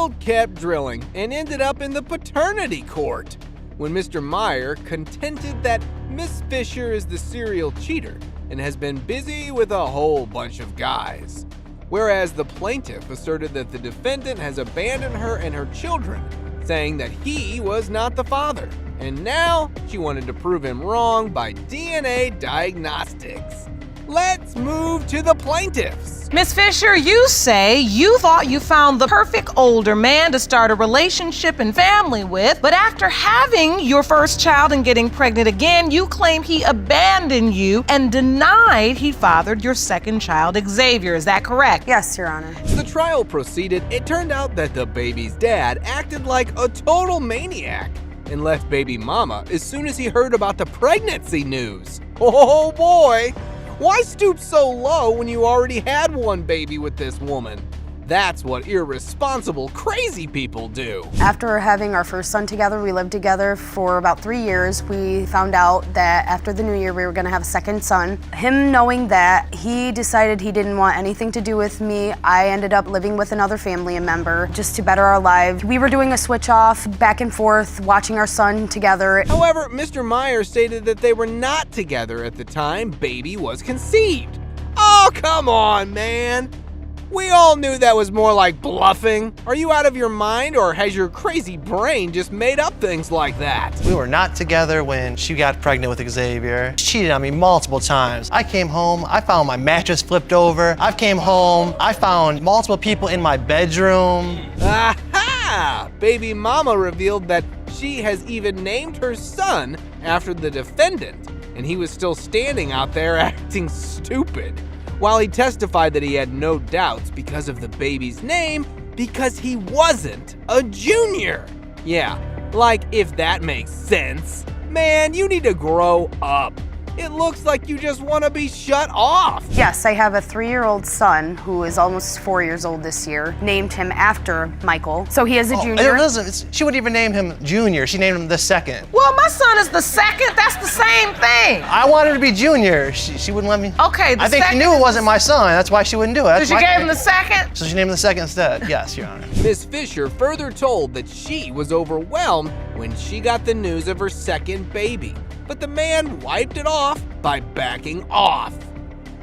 field kept drilling and ended up in the paternity court when Mr. Meyer contended that Miss Fisher is the serial cheater and has been busy with a whole bunch of guys. Whereas the plaintiff asserted that the defendant has abandoned her and her children, saying that he was not the father. And now she wanted to prove him wrong by DNA diagnostics. Let's move to the plaintiffs. Miss Fisher, you say you thought you found the perfect older man to start a relationship and family with, but after having your first child and getting pregnant again, you claim he abandoned you and denied he fathered your second child, Xavier. Is that correct? Yes, Your Honor. As the trial proceeded, it turned out that the baby's dad acted like a total maniac and left baby mama as soon as he heard about the pregnancy news. Oh boy! Why stoop so low when you already had one baby with this woman? That's what irresponsible, crazy people do. After having our first son together, we lived together for about 3 years. We found out that after the new year, we were gonna have a second son. Him knowing that, he decided he didn't want anything to do with me. I ended up living with another family member just to better our lives. We were doing a switch off, back and forth, watching our son together. However, Mr. Meyer stated that they were not together at the time baby was conceived. Oh, come on, man. We all knew that was more like bluffing. Are you out of your mind, or has your crazy brain just made up things like that? We were not together when she got pregnant with Xavier. She cheated on me multiple times. I came home, I found my mattress flipped over. I came home, I found multiple people in my bedroom. Aha! Baby mama revealed that she has even named her son after the defendant, and he was still standing out there acting stupid. While he testified that he had no doubts because of the baby's name, because he wasn't a junior. Yeah, like if that makes sense. Man, you need to grow up. It looks like you just want to be shut off. Yes, I have a 3-year-old son who is almost 4 years old this year. Named him after Michael. So he is a junior. She wouldn't even name him Junior. She named him the second. Well, my son is the second. That's the same thing. I wanted to be Junior. She wouldn't let me. Okay, I think she knew it wasn't my son. That's why she wouldn't do it. So she gave him the second? So she named him the second instead. Yes, Your Honor. Miss Fisher further told that she was overwhelmed when she got the news of her second baby, but the man wiped it off by backing off.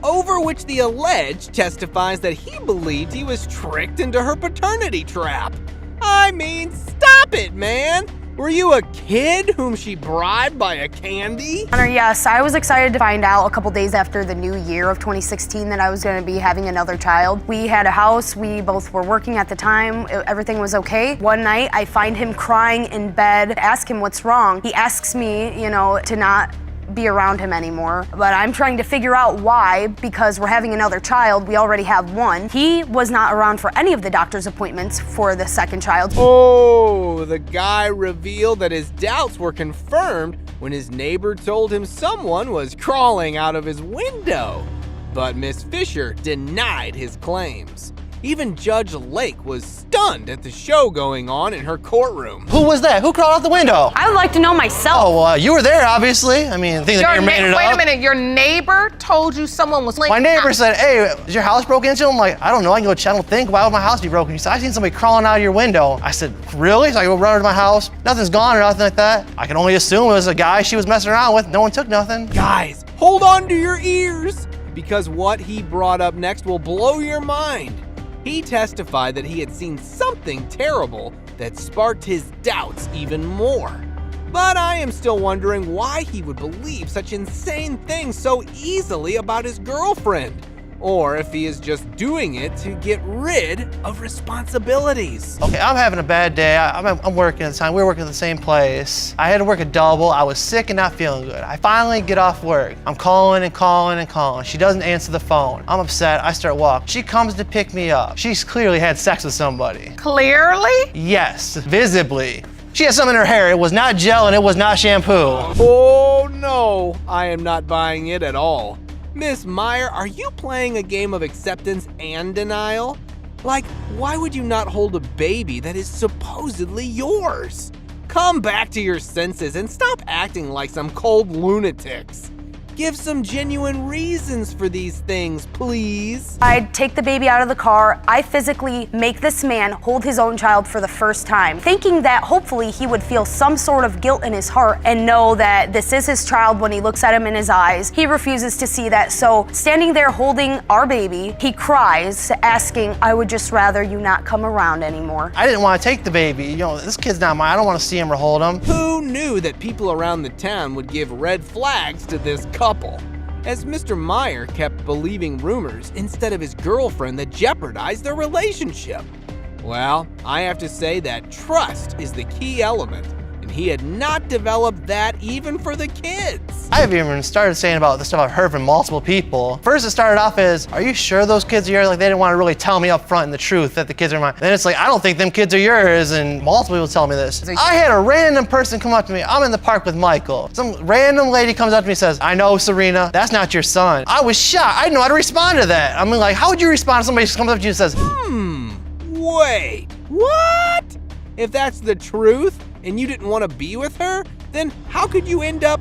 Over which the alleged testifies that he believed he was tricked into her paternity trap. I mean, stop it, man! Were you a kid whom she bribed by a candy? Honor, yes, I was excited to find out a couple days after the new year of 2016 that I was going to be having another child. We had a house, we both were working at the time, everything was okay. One night, I find him crying in bed, ask him what's wrong. He asks me, to not be around him anymore, but I'm trying to figure out why, because we're having another child, we already have one. He was not around for any of the doctor's appointments for the second child. Oh, the guy revealed that his doubts were confirmed when his neighbor told him someone was crawling out of his window. But Miss Fisher denied his claims. Even Judge Lake was stunned at the show going on in her courtroom. Who was that? Who crawled out the window? I would like to know myself. Oh, well, you were there, obviously. I mean, things that made it up. Wait a minute, your neighbor told you someone was My neighbor said, hey, is your house broken into? I'm like, I don't know, I can go check and think. Why would my house be broken? He said, I seen somebody crawling out of your window. I said, really? So I go run to my house. Nothing's gone or nothing like that. I can only assume it was a guy she was messing around with. No one took nothing. Guys, hold on to your ears, because what he brought up next will blow your mind. He testified that he had seen something terrible that sparked his doubts even more. But I am still wondering why he would believe such insane things so easily about his girlfriend, or if he is just doing it to get rid of responsibilities. Okay, I'm having a bad day. I'm working at the time. We were working at the same place. I had to work a double. I was sick and not feeling good. I finally get off work. I'm calling and calling and calling. She doesn't answer the phone. I'm upset. I start walking. She comes to pick me up. She's clearly had sex with somebody. Clearly? Yes, visibly. She had something in her hair. It was not gel and it was not shampoo. Oh no, I am not buying it at all. Miss Meyer, are you playing a game of acceptance and denial? Like, why would you not hold a baby that is supposedly yours? Come back to your senses and stop acting like some cold lunatics. Give some genuine reasons for these things, please. I'd take the baby out of the car. I physically make this man hold his own child for the first time, thinking that hopefully he would feel some sort of guilt in his heart and know that this is his child when he looks at him in his eyes. He refuses to see that. So standing there holding our baby, he cries, asking, I would just rather you not come around anymore. I didn't want to take the baby. You know, this kid's not mine. I don't want to see him or hold him. Who knew that people around the town would give red flags to this couple? As Mr. Meyer kept believing rumors instead of his girlfriend that jeopardized their relationship. Well, I have to say that trust is the key element, and he had not developed that even for the kids. I have even started saying about the stuff I've heard from multiple people. First it started off as, are you sure those kids are yours? Like they didn't want to really tell me up front the truth that the kids are mine. Then it's like, I don't think them kids are yours, and multiple people tell me this. I had a random person come up to me. I'm in the park with Michael. Some random lady comes up to me and says, I know, Serena, that's not your son. I was shocked. I didn't know how to respond to that. I mean, like, how would you respond to somebody who comes up to you and says, Wait, what? If that's the truth, and you didn't want to be with her, then how could you end up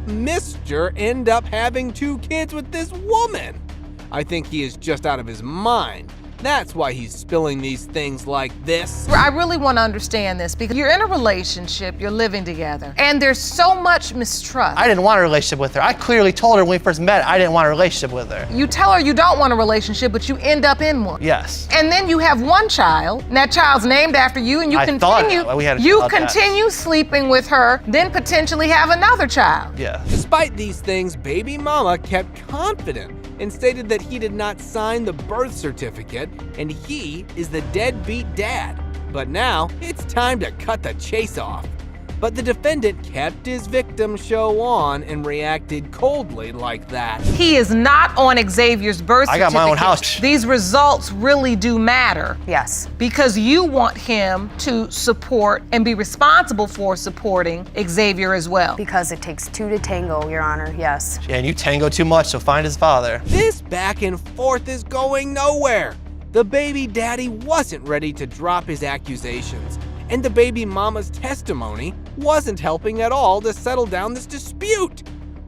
having 2 kids with this woman? I think he is just out of his mind. That's why he's spilling these things like this. I really want to understand this because you're in a relationship, you're living together, and there's so much mistrust. I didn't want a relationship with her. I clearly told her when we first met I didn't want a relationship with her. You tell her you don't want a relationship, but you end up in one. Yes. And then you have one child, and that child's named after you, and you continue sleeping with her, then potentially have another child. Yeah. Despite these things, baby mama kept confident and stated that he did not sign the birth certificate and he is the deadbeat dad. But now it's time to cut the chase off. But the defendant kept his victim show on and reacted coldly like that. He is not on Xavier's birth certificate. I got my own house. These results really do matter. Yes. Because you want him to support and be responsible for supporting Xavier as well. Because it takes 2 to tango, Your Honor, yes. Yeah, and you tango too much, so find his father. This back and forth is going nowhere. The baby daddy wasn't ready to drop his accusations, and the baby mama's testimony wasn't helping at all to settle down this dispute.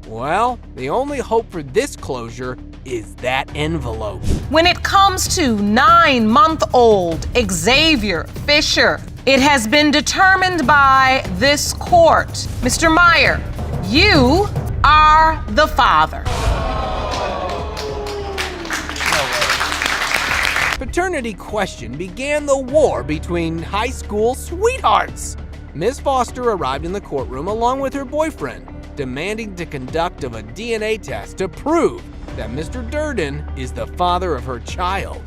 Well, the only hope for this closure is that envelope. When it comes to 9-month-old Xavier Fisher, it has been determined by this court. Mr. Meyer, you are the father. Paternity question began the war between high school sweethearts. Ms. Foster arrived in the courtroom along with her boyfriend, demanding to conduct a DNA test to prove that Mr. Durden is the father of her child.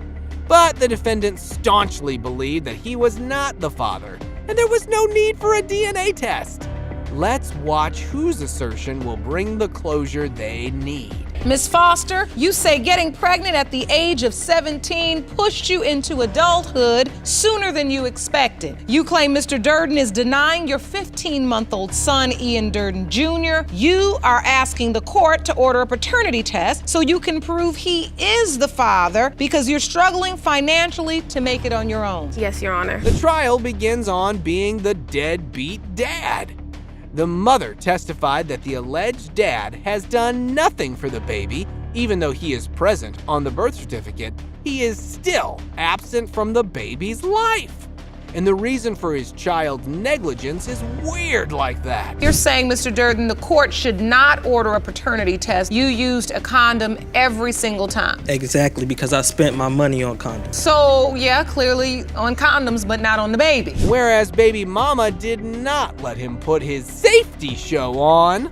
But the defendant staunchly believed that he was not the father, and there was no need for a DNA test. Let's watch whose assertion will bring the closure they need. Ms. Foster, you say getting pregnant at the age of 17 pushed you into adulthood sooner than you expected. You claim Mr. Durden is denying your 15-month-old son, Ian Durden Jr. You are asking the court to order a paternity test so you can prove he is the father because you're struggling financially to make it on your own. Yes, Your Honor. The trial begins on being the deadbeat dad. The mother testified that the alleged dad has done nothing for the baby. Even though he is present on the birth certificate, he is still absent from the baby's life. And the reason for his child's negligence is weird like that. You're saying, Mr. Durden, the court should not order a paternity test. You used a condom every single time. Exactly, because I spent my money on condoms. So, yeah, clearly on condoms, but not on the baby. Whereas baby mama did not let him put his safety show on.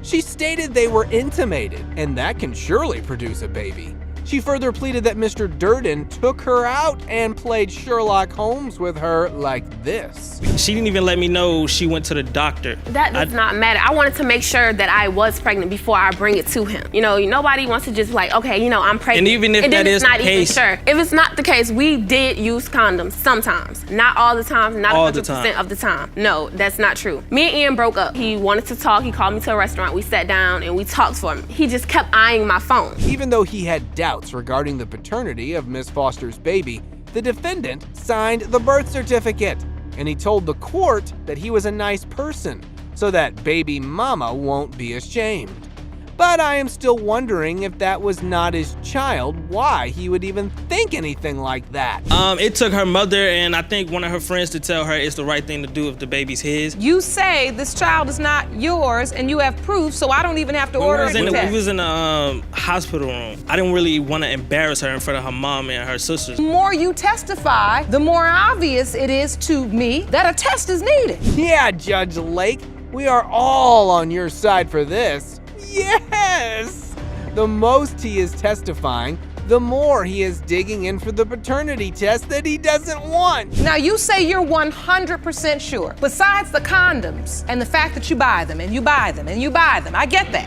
She stated they were intimated, and that can surely produce a baby. She further pleaded that Mr. Durden took her out and played Sherlock Holmes with her like this. She didn't even let me know she went to the doctor. That does not matter. I wanted to make sure that I was pregnant before I bring it to him. You know, nobody wants to just like, okay, I'm pregnant. And even if that is the case. Sure. If it's not the case, we did use condoms sometimes. Not all the time, not 100% of the time. No, that's not true. Me and Ian broke up. He wanted to talk. He called me to a restaurant. We sat down and we talked for him. He just kept eyeing my phone. Even though he had doubts regarding the paternity of Miss Foster's baby, the defendant signed the birth certificate, and he told the court that he was a nice person so that baby mama won't be ashamed. But I am still wondering if that was not his child, why he would even think anything like that. It took her mother and I think one of her friends to tell her it's the right thing to do if the baby's his. You say this child is not yours and you have proof, so I don't even have to order a test. We was in the hospital room. I didn't really want to embarrass her in front of her mom and her sisters. The more you testify, the more obvious it is to me that a test is needed. Yeah, Judge Lake, we are all on your side for this. Yes! The most he is testifying, the more he is digging in for the paternity test that he doesn't want. Now you say you're 100% sure. Besides the condoms and the fact that you buy them and you buy them and you buy them, I get that.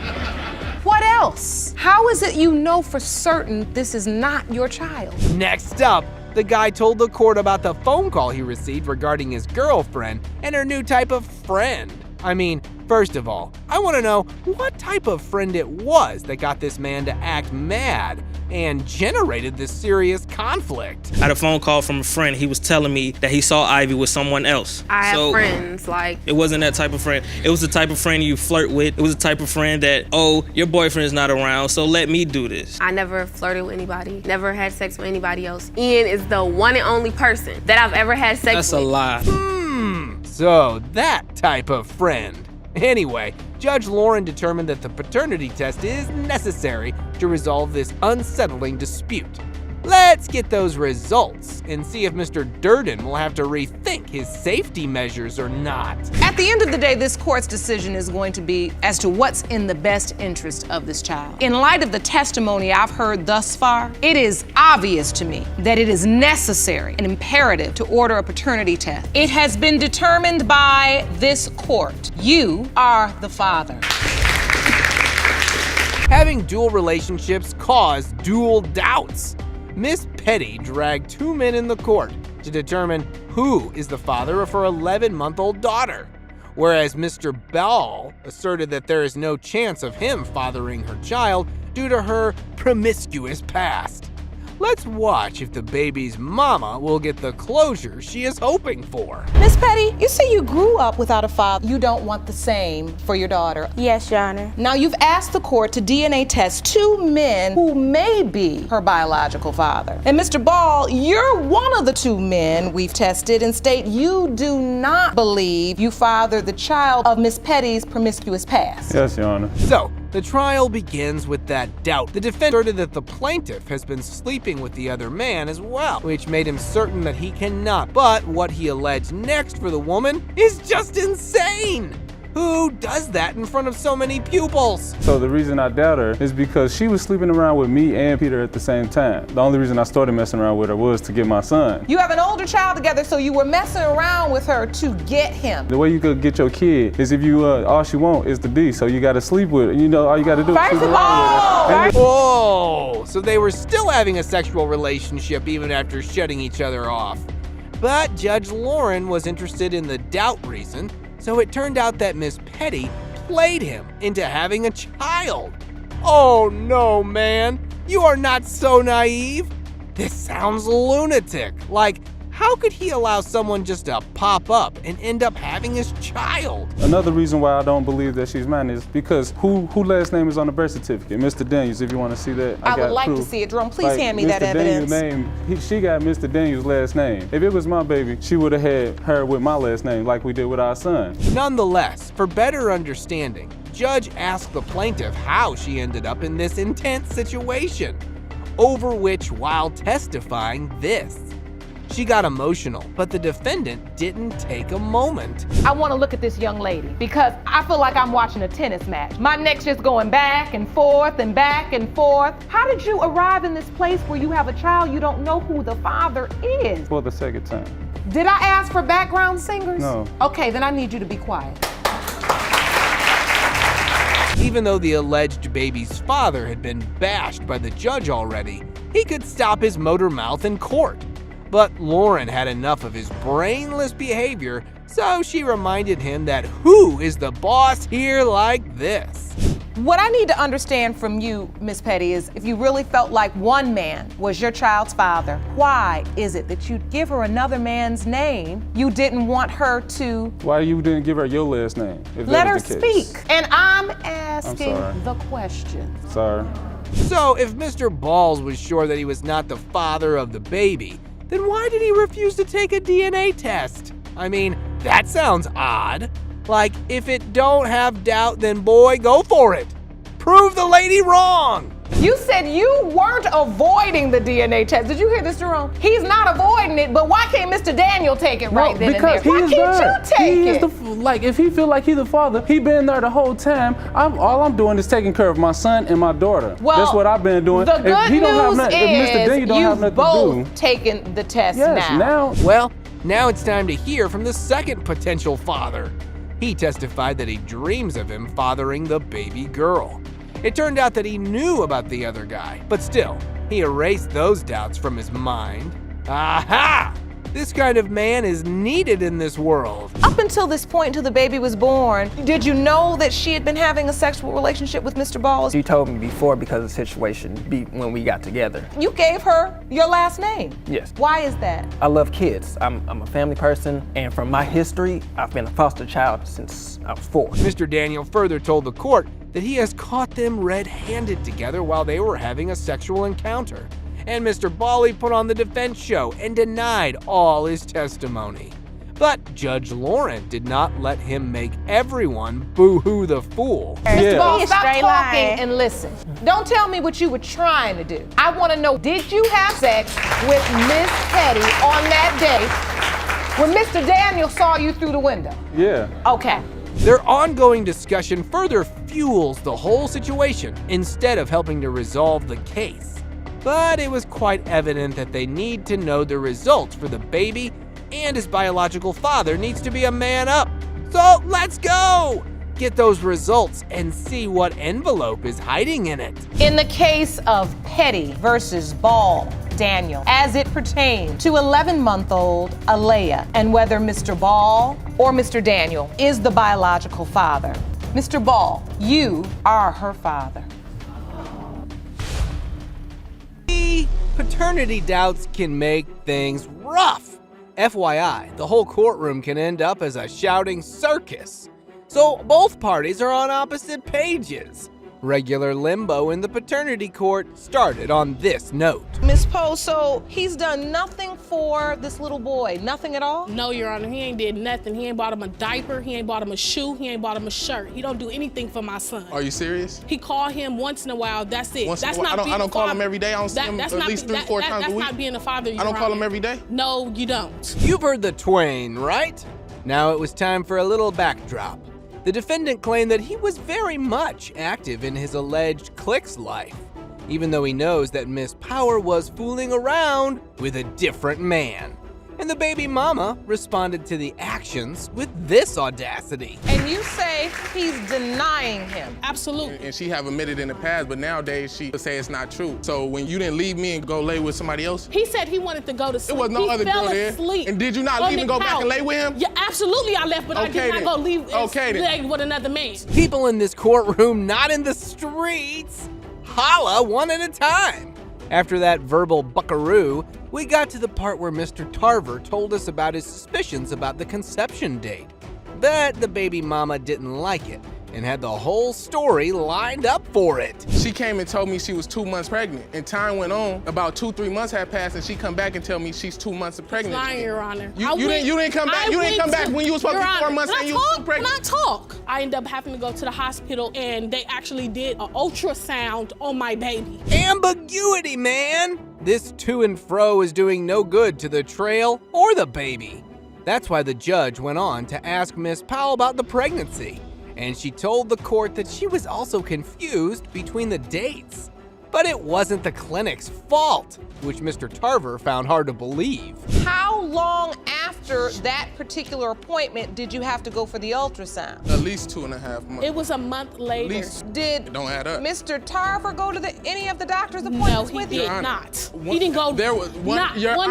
What else? How is it you know for certain this is not your child? Next up, the guy told the court about the phone call he received regarding his girlfriend and her new type of friend. I mean, first of all, I want to know what type of friend it was that got this man to act mad and generated this serious conflict. I had a phone call from a friend. He was telling me that he saw Ivy with someone else. I have friends, like... It wasn't that type of friend. It was the type of friend you flirt with. It was the type of friend that, oh, your boyfriend's not around, so let me do this. I never flirted with anybody, never had sex with anybody else. Ian is the one and only person that I've ever had sex with. That's a lie. So that type of friend. Anyway, Judge Lauren determined that the paternity test is necessary to resolve this unsettling dispute. Let's get those results and see if Mr. Durden will have to rethink his safety measures or not. At the end of the day, this court's decision is going to be as to what's in the best interest of this child. In light of the testimony I've heard thus far, it is obvious to me that it is necessary and imperative to order a paternity test. It has been determined by this court. You are the father. Having dual relationships cause dual doubts. Miss Petty dragged two men in the court to determine who is the father of her 11-month-old daughter, whereas Mr. Ball asserted that there is no chance of him fathering her child due to her promiscuous past. Let's watch if the baby's mama will get the closure she is hoping for. Miss Petty, you say you grew up without a father. You don't want the same for your daughter. Yes, Your Honor. Now you've asked the court to DNA test two men who may be her biological father. And Mr. Ball, you're one of the two men we've tested and state you do not believe you fathered the child of Miss Petty's promiscuous past. Yes, Your Honor. So, the trial begins with that doubt. The defense asserted that the plaintiff has been sleeping with the other man as well, which made him certain that he cannot. But what he alleged next for the woman is just insane. Who does that in front of so many pupils? So the reason I doubt her is because she was sleeping around with me and Peter at the same time. The only reason I started messing around with her was to get my son. You have an older child together, so you were messing around with her to get him. The way you could get your kid is if you, all she want is the D, so you gotta sleep with her. You know, all you gotta do is sleep around with her. Oh, so they were still having a sexual relationship even after shutting each other off. But Judge Lauren was interested in the doubt reason, so it turned out that Miss Petty played him into having a child. Oh no, man, you are not so naive. This sounds lunatic. Like, how could he allow someone just to pop up and end up having his child? Another reason why I don't believe that she's mine is because who last name is on the birth certificate? Mr. Daniels, if you want to see that. I would like to see it. Jerome, please hand me that evidence. She got Mr. Daniels' last name. If it was my baby, she would have had her with my last name like we did with our son. Nonetheless, for better understanding, Judge asked the plaintiff how she ended up in this intense situation, over which, while testifying this, she got emotional, but the defendant didn't take a moment. I want to look at this young lady because I feel like I'm watching a tennis match. My neck's just going back and forth and back and forth. How did you arrive in this place where you have a child you don't know who the father is? For the second time. Did I ask for background singers? No. Okay, then I need you to be quiet. Even though the alleged baby's father had been bashed by the judge already, he could stop his motor mouth in court. But Lauren had enough of his brainless behavior, so she reminded him that who is the boss here like this? What I need to understand from you, Miss Petty, is if you really felt like one man was your child's father, why is it that you'd give her another man's name? You didn't want her to... Why you didn't give her your last name? If let that her was the case? speak. And I'm asking sorry. the question. Sorry. So, if Mr. Balls was sure that he was not the father of the baby, then why did he refuse to take a DNA test? I mean, that sounds odd. Like, if it don't have doubt, then boy, go for it. Prove the lady wrong. You said you weren't avoiding the DNA test. Did you hear this, Jerome? He's not avoiding it, but why can't Mr. Daniel take it right then and there? Why can't you take it? Like, if he feel like he's the father, he been there the whole time. All I'm doing is taking care of my son and my daughter. Well, that's what I've been doing. The good news is you've both to do, taken the test now. Well, now it's time to hear from the second potential father. He testified that he dreams of him fathering the baby girl. It turned out that he knew about the other guy, but still, he erased those doubts from his mind. Aha! This kind of man is needed in this world. Up until this point, until the baby was born, did you know that she had been having a sexual relationship with Mr. Balls? She told me before because of the situation when we got together. You gave her your last name? Yes. Why is that? I love kids. I'm a family person, and from my history, I've been a foster child since I was 4. Mr. Daniel further told the court that he has caught them red-handed together while they were having a sexual encounter. And Mr. Bally put on the defense show and denied all his testimony. But Judge Lauren did not let him make everyone boo-hoo the fool. Mr. Ball, stop talking and listen. Don't tell me what you were trying to do. I want to know, did you have sex with Miss Petty on that day when Mr. Daniel saw you through the window? Yeah. Okay. Their ongoing discussion further fuels the whole situation instead of helping to resolve the case. But it was quite evident that they need to know the results for the baby, and his biological father needs to be a man up. So let's go! Get those results and see what envelope is hiding in it. In the case of Petty versus Ball, Daniel, as it pertained to 11-month-old Alea, and whether Mr. Ball or Mr. Daniel is the biological father. Mr. Ball, you are her father. Paternity doubts can make things rough. FYI, the whole courtroom can end up as a shouting circus. So both parties are on opposite pages. Regular limbo in the paternity court started on this note. Ms. Poe, so he's done nothing for this little boy, nothing at all? No, Your Honor, he ain't did nothing. He ain't bought him a diaper, he ain't bought him a shoe, he ain't bought him a shirt. He don't do anything for my son. Are you serious? He called him once in a while, that's it. I don't call him every day. I don't see him at least 3-4 times a week. That's not being a father, Your I don't call him every day? No, you don't. You've heard the twain, right? Now it was time for a little backdrop. The defendant claimed that he was very much active in his alleged clique's life, even though he knows that Miss Power was fooling around with a different man. And the baby mama responded to the actions with this audacity. And you say he's denying him? Absolutely. And she have admitted in the past, but nowadays she would say it's not true. So when you didn't leave me and go lay with somebody else? He said he wanted to go to sleep. There was no other girl there. And did you not leave and go back and lay with him? Yeah, absolutely I left, but I did not go leave and lay with another man. People in this courtroom, not in the streets, holla one at a time. After that verbal buckaroo, we got to the part where Mr. Tarver told us about his suspicions about the conception date. But the baby mama didn't like it and had the whole story lined up for it. She came and told me she was 2 months pregnant, and time went on. About 2-3 months had passed, and she come back and tell me she's 2 months pregnant. It's lying, Your Honor. You didn't come back. You didn't come back when you was supposed to be 4 months and you was pregnant. When I talk, I ended up having to go to the hospital, and they actually did an ultrasound on my baby. Ambiguity, man! This to and fro is doing no good to the trail or the baby. That's why the judge went on to ask Miss Powell about the pregnancy. And she told the court that she was also confused between the dates. But it wasn't the clinic's fault, which Mr. Tarver found hard to believe. How long after that particular appointment did you have to go for the ultrasound? At least 2.5 months. It was a month later. At least. Did it don't add up. Mr. Tarver go to any of the doctor's appointments with you? No, he did not. He didn't go. There was one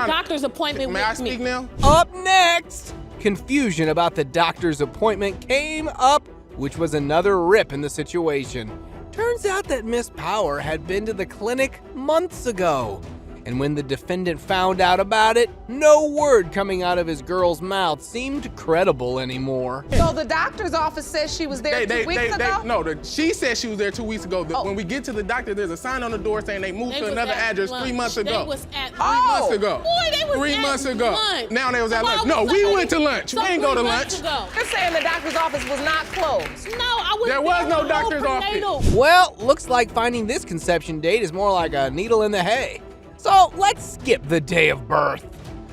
doctor's appointment with me. May I speak now? Up next, confusion about the doctor's appointment came up, which was another rip in the situation. Turns out that Miss Power had been to the clinic months ago. And when the defendant found out about it, no word coming out of his girl's mouth seemed credible anymore. So the doctor's office says she was there 2 weeks ago? No, she said she was there 2 weeks ago. When we get to the doctor, there's a sign on the door saying they moved to another address 3 months ago. They was at 3 months ago. Boy, they was 3 months at ago. lunch. Now they was at lunch. Why No, was we somebody- went to lunch. We didn't go to 3 lunch. months ago. You're saying the doctor's office was not closed? No, I was There was there no with doctor's prenatal. office. Well, looks like finding this conception date is more like a needle in the hay. So let's skip the day of birth.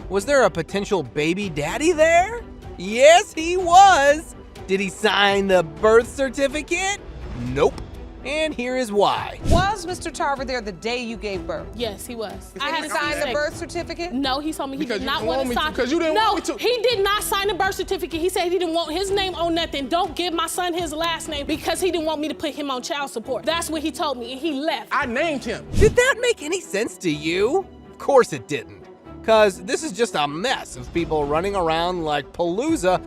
Was there a potential baby daddy there? Yes, he was. Did he sign the birth certificate? Nope. And here is why. Was Mr. Tarver there the day you gave birth? Yes, he was. Did he sign the birth certificate? No, he told me he Because did you not didn't want want to me to, sign. 'cause you didn't no, want me to. he did not sign the birth certificate. He said he didn't want his name on nothing. Don't give my son his last name because he didn't want me to put him on child support. That's what he told me, and he left. I named him. Did that make any sense to you? Of course it didn't. Cause this is just a mess of people running around like Palooza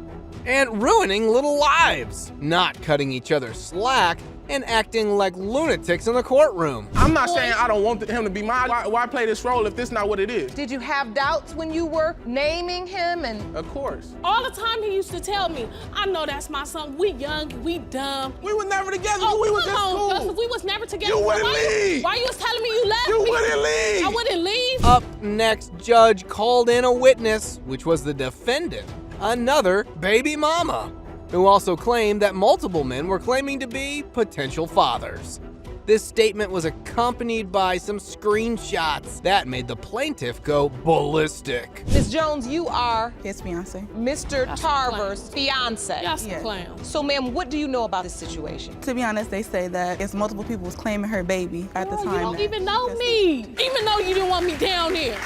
and ruining little lives, not cutting each other slack and acting like lunatics in the courtroom. I'm not saying I don't want him to be mine. Why play this role if this not what it is? Did you have doubts when you were naming him? And Of course. All the time he used to tell me, I know that's my son. We young, we dumb. We were never together. Oh, we was come just on, cool. Gus, if we was never together. You wouldn't why leave. Why you was telling me you left You me? wouldn't leave. I wouldn't leave. Up next, judge called in a witness, which was the defendant, another baby mama, who also claimed that multiple men were claiming to be potential fathers. This statement was accompanied by some screenshots that made the plaintiff go ballistic. Ms. Jones, you are His fiance. Mr. Tarver's fiance. Y'all some Yeah. clowns. So, ma'am, what do you know about this situation? To be honest, they say that it's multiple people was claiming her baby at the Oh, time. you don't that even know she me. Even though you didn't want me down here.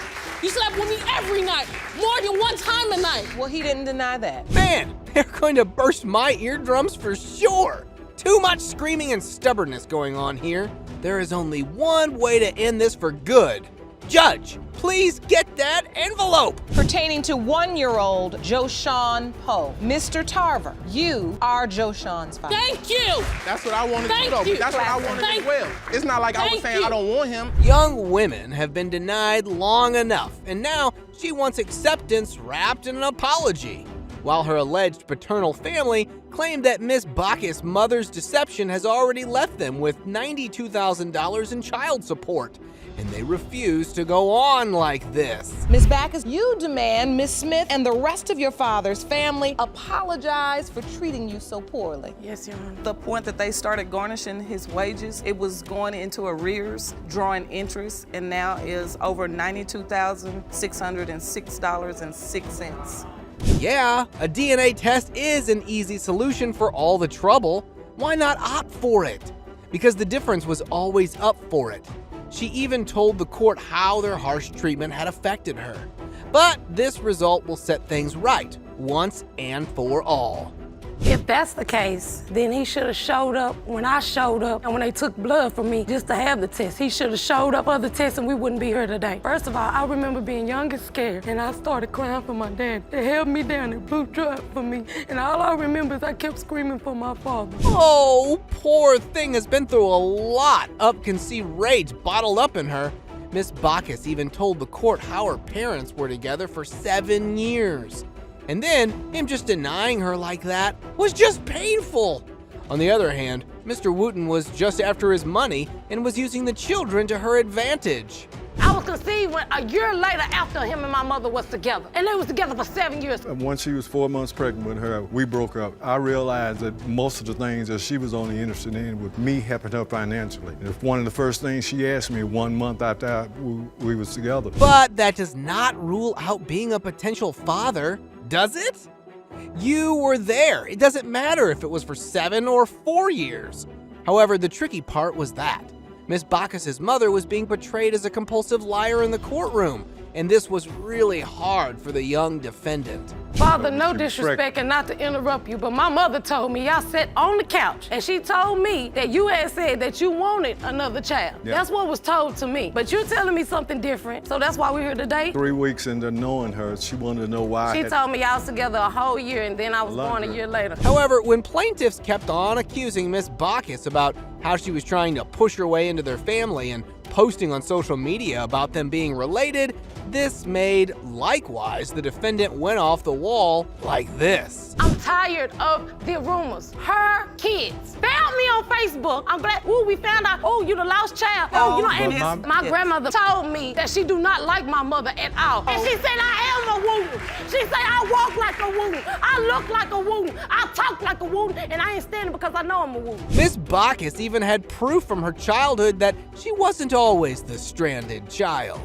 You slept with me every night, more than one time a night. Well, he didn't deny that. Man, they're going to burst my eardrums for sure. Too much screaming and stubbornness going on here. There is only one way to end this for good. Judge, please get that envelope. Pertaining to 1-year-old Joshawn Poe. Mr. Tarver, you are Joshawn's father. Thank you. That's what I wanted to Thank do, though. you. But that's what I wanted Thank as well. It's not like I was Thank saying you. I don't want him. Young women have been denied long enough, and now she wants acceptance wrapped in an apology. While her alleged paternal family claimed that Miss Bacchus' mother's deception has already left them with $92,000 in child support, and they refuse to go on like this. Ms. Bacchus, you demand Ms. Smith and the rest of your father's family apologize for treating you so poorly. Yes, Your Honor. The point that they started garnishing his wages, it was going into arrears, drawing interest, and now is over $92,606.06. Yeah, a DNA test is an easy solution for all the trouble. Why not opt for it? Because the difference was always up for it. She even told the court how their harsh treatment had affected her. But this result will set things right, once and for all. If that's the case, then he should have showed up when I showed up and when they took blood from me just to have the test. He should have showed up for the test and we wouldn't be here today. First of all, I remember being young and scared and I started crying for my dad. They held me down and boot up for me and all I remember is I kept screaming for my father. Oh, poor thing has been through a lot of conceived rage bottled up in her. Miss Bacchus even told the court how her parents were together for 7 years. And then, him just denying her like that was just painful. On the other hand, Mr. Wooten was just after his money and was using the children to her advantage. I was conceived a year later after him and my mother was together. And they was together for 7 years. Once she was 4 months pregnant with her, we broke up. I realized that most of the things that she was only interested in was me helping her financially. And one of the first things she asked me 1 month after we was together. But that does not rule out being a potential father, does it? You were there. It doesn't matter if it was for 7 or 4 years. However, the tricky part was that Miss Bacchus' mother was being portrayed as a compulsive liar in the courtroom, and this was really hard for the young defendant. Father, no disrespect and not to interrupt you, but my mother told me y'all sat on the couch and she told me that you had said that you wanted another child. Yeah. That's what was told to me. But you're telling me something different, so that's why we're here today. 3 weeks into knowing her, she wanted to know why. She told me y'all was together a whole year and then I was born a year later. However, when plaintiffs kept on accusing Miss Bacchus about how she was trying to push her way into their family and posting on social media about them being related, this made, likewise, the defendant went off the wall like this. I'm tired of the rumors. Her kids found me on Facebook. I'm glad, we found out, you the lost child. And my grandmother told me that she do not like my mother at all. And she said I am a woman. She said I walk like a woman. I look like a woman. I talk like a woman, and I ain't standing because I know I'm a woman. Miss Bacchus even had proof from her childhood that she wasn't always the stranded child.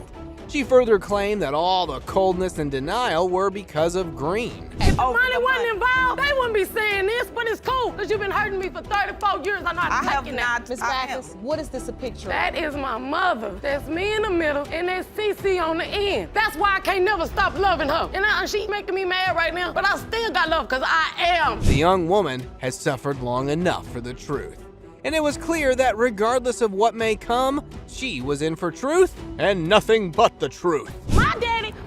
She further claimed that all the coldness and denial were because of Green. If the money wasn't involved, they wouldn't be saying this, but it's cool, because you've been hurting me for 34 years. I know how to take it now. Miss Bacchus, what is this a picture of? That is my mother. That's me in the middle, and that's CC on the end. That's why I can't never stop loving her. And she making me mad right now, but I still got love, because I am. The young woman has suffered long enough for the truth. And it was clear that regardless of what may come, she was in for truth and nothing but the truth.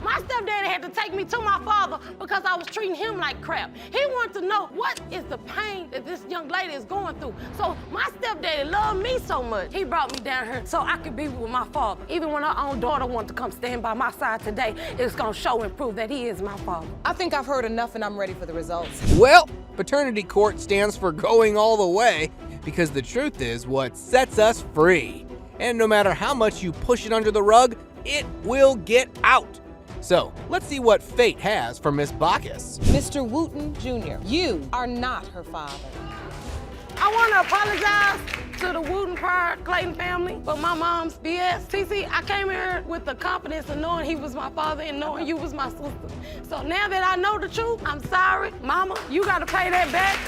My stepdaddy had to take me to my father because I was treating him like crap. He wanted to know what is the pain that this young lady is going through. So my stepdaddy loved me so much. He brought me down here so I could be with my father. Even when her own daughter wanted to come stand by my side today, it's gonna show and prove that he is my father. I think I've heard enough and I'm ready for the results. Well, paternity court stands for going all the way, because the truth is what sets us free. And no matter how much you push it under the rug, it will get out. So let's see what fate has for Miss Bacchus. Mr. Wooten Jr., you are not her father. I want to apologize to the Wooten Pryor Clayton family for my mom's BS. CC, I came here with the confidence of knowing he was my father and knowing you was my sister. So now that I know the truth, I'm sorry. Mama, you got to pay that back.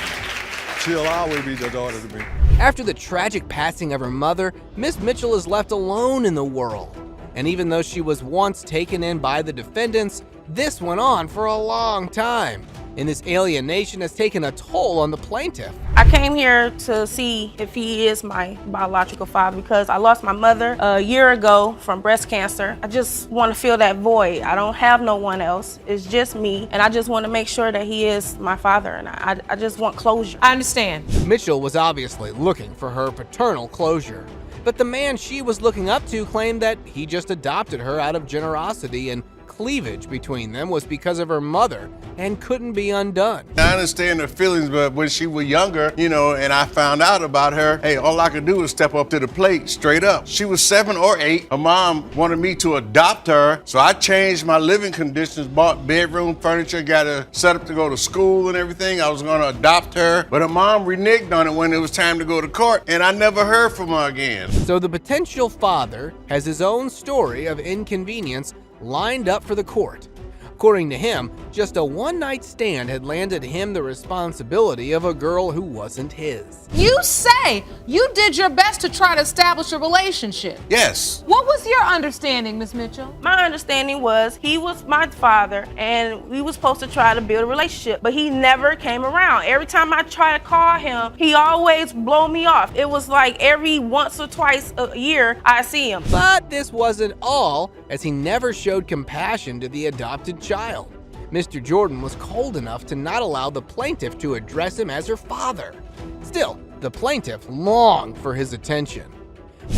She'll always be the daughter to me. After the tragic passing of her mother, Miss Mitchell is left alone in the world. And even though she was once taken in by the defendants, this went on for a long time. And this alienation has taken a toll on the plaintiff. I came here to see if he is my biological father because I lost my mother a year ago from breast cancer. I just want to fill that void. I don't have no one else. It's just me. And I just want to make sure that he is my father. And I just want closure. I understand. Mitchell was obviously looking for her paternal closure. But the man she was looking up to claimed that he just adopted her out of generosity, and cleavage between them was because of her mother and couldn't be undone. I understand her feelings, but when she was younger, and I found out about her, hey, all I could do was step up to the plate straight up. She was 7 or 8. Her mom wanted me to adopt her, so I changed my living conditions, bought bedroom furniture, got her set up to go to school and everything. I was gonna adopt her, but her mom reneged on it when it was time to go to court, and I never heard from her again. So the potential father has his own story of inconvenience lined up for the court. According to him, just a one-night stand had landed him the responsibility of a girl who wasn't his. You say you did your best to try to establish a relationship. Yes. What was your understanding, Miss Mitchell? My understanding was he was my father and we were supposed to try to build a relationship, but he never came around. Every time I try to call him, he always blow me off. It was like every once or twice a year I see him. But this wasn't all, as he never showed compassion to the adopted child. Mr. Jordan was cold enough to not allow the plaintiff to address him as her father. Still, the plaintiff longed for his attention.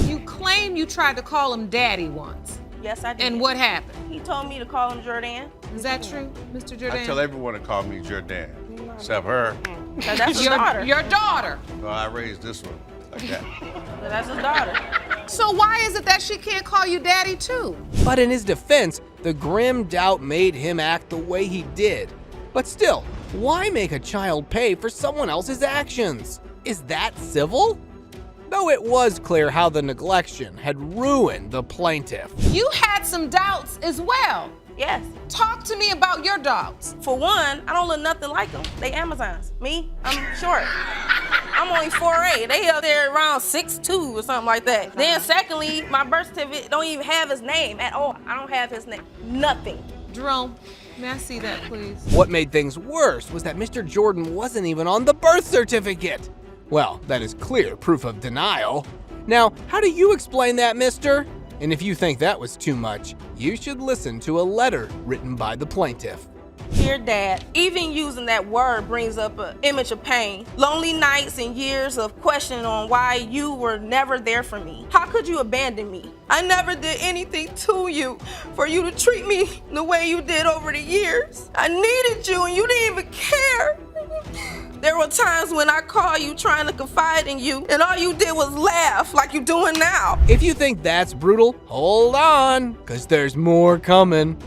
You claim you tried to call him daddy once. Yes, I did. And what happened? He told me to call him Jordan. Is that true, Mr. Jordan? I tell everyone to call me Jordan, except her. That's his daughter. Your daughter. Well, I raised this one like that. That's his daughter. So why is it that she can't call you daddy too? But in his defense, the grim doubt made him act the way he did. But still, why make a child pay for someone else's actions? Is that civil? Though it was clear how the neglection had ruined the plaintiff. You had some doubts as well. Yes. Talk to me about your doubts. For one, I don't look nothing like them. They Amazons. Me, I'm short. I'm only 4'8". They up there around 6'2" or something like that. Then secondly, my birth certificate don't even have his name at all. I don't have his name. Nothing. Jerome, may I see that, please? What made things worse was that Mr. Jordan wasn't even on the birth certificate. Well, that is clear proof of denial. Now, how do you explain that, mister? And if you think that was too much, you should listen to a letter written by the plaintiff. Dear Dad, even using that word brings up an image of pain. Lonely nights and years of questioning on why you were never there for me. How could you abandon me? I never did anything to you for you to treat me the way you did over the years. I needed you and you didn't even care. There were times when I called you trying to confide in you, and all you did was laugh like you're doing now. If you think that's brutal, hold on, because there's more coming.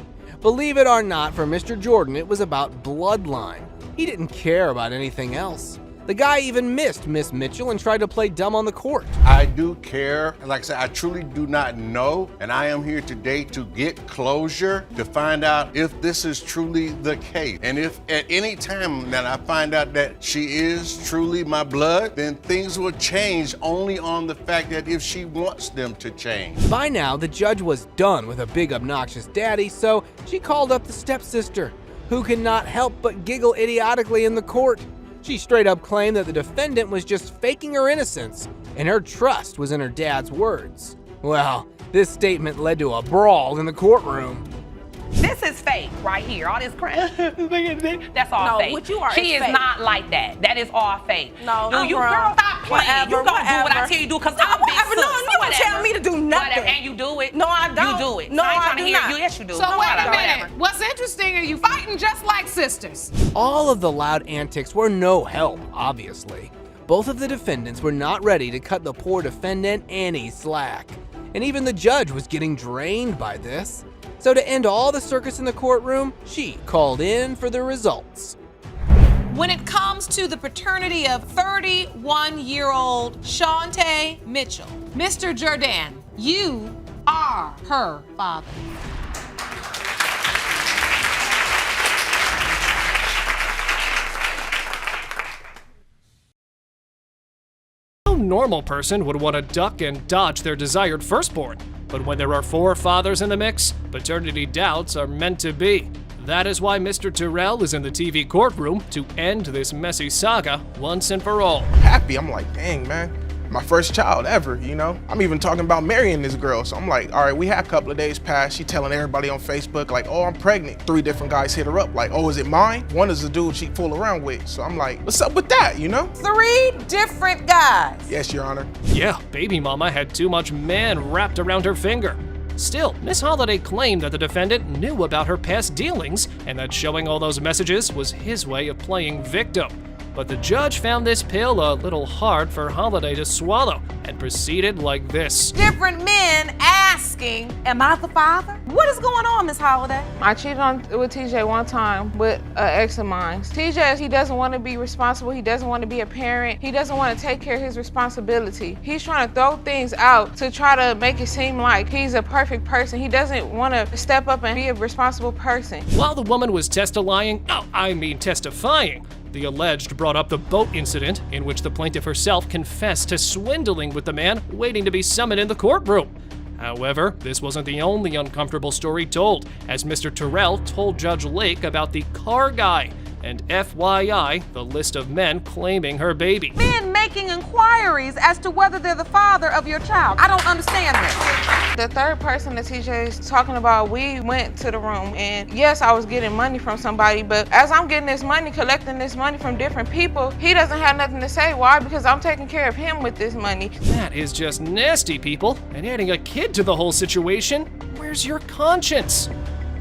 Believe it or not, for Mr. Jordan, it was about bloodline. He didn't care about anything else. The guy even missed Miss Mitchell and tried to play dumb on the court. I do care. Like I said, I truly do not know. And I am here today to get closure, to find out if this is truly the case. And if at any time that I find out that she is truly my blood, then things will change only on the fact that if she wants them to change. By now, the judge was done with a big obnoxious daddy, so she called up the stepsister, who could not help but giggle idiotically in the court. She straight up claimed that the defendant was just faking her innocence, and her trust was in her dad's words. Well, this statement led to a brawl in the courtroom. This is fake right here. All this crap. That's all No, fake. what you are She is is fake. not like that. That is all fake. No, do you, girl, stop playing. You gonna do what I tell you to do, because I'm big sis. No, you don't tell me to do nothing. Whatever. And you do it. No, I don't. You do it. No, I ain't I trying to do hear not. you. Yes, you do. So No, wait a whatever. minute. What's interesting, are you fighting just like sisters? All of the loud antics were no help, obviously. Both of the defendants were not ready to cut the poor defendant any slack. And even the judge was getting drained by this. So to end all the circus in the courtroom, she called in for the results. When it comes to the paternity of 31-year-old Shante Mitchell, Mr. Jordan, you are her father. No normal person would want to duck and dodge their desired firstborn. But when there are 4 fathers in the mix, paternity doubts are meant to be. That is why Mr. Terrell is in the TV courtroom to end this messy saga once and for all. Happy, I'm like, dang, man. My first child ever, you know? I'm even talking about marrying this girl. So I'm like, all right, we had a couple of days past. She telling everybody on Facebook, like, oh, I'm pregnant. 3 different guys hit her up, like, oh, is it mine? One is the dude she fool around with. So I'm like, what's up with that, you know? 3 different guys. Yes, Your Honor. Yeah, baby mama had too much man wrapped around her finger. Still, Miss Holliday claimed that the defendant knew about her past dealings and that showing all those messages was his way of playing victim. But the judge found this pill a little hard for Holliday to swallow and proceeded like this. Different men asking, am I the father? What is going on, Miss Holliday? I cheated with TJ one time with an ex of mine. TJ, he doesn't want to be responsible. He doesn't want to be a parent. He doesn't want to take care of his responsibility. He's trying to throw things out to try to make it seem like he's a perfect person. He doesn't want to step up and be a responsible person. While the woman was testifying, the alleged brought up the boat incident in which the plaintiff herself confessed to swindling with the man waiting to be summoned in the courtroom. However, this wasn't the only uncomfortable story told, as Mr. Terrell told Judge Lake about the car guy, and FYI, the list of men claiming her baby. Men making inquiries as to whether they're the father of your child. I don't understand this. The third person that TJ is talking about, we went to the room, and yes, I was getting money from somebody, but as I'm getting this money, collecting this money from different people, he doesn't have nothing to say. Why? Because I'm taking care of him with this money. That is just nasty, people. And adding a kid to the whole situation, where's your conscience?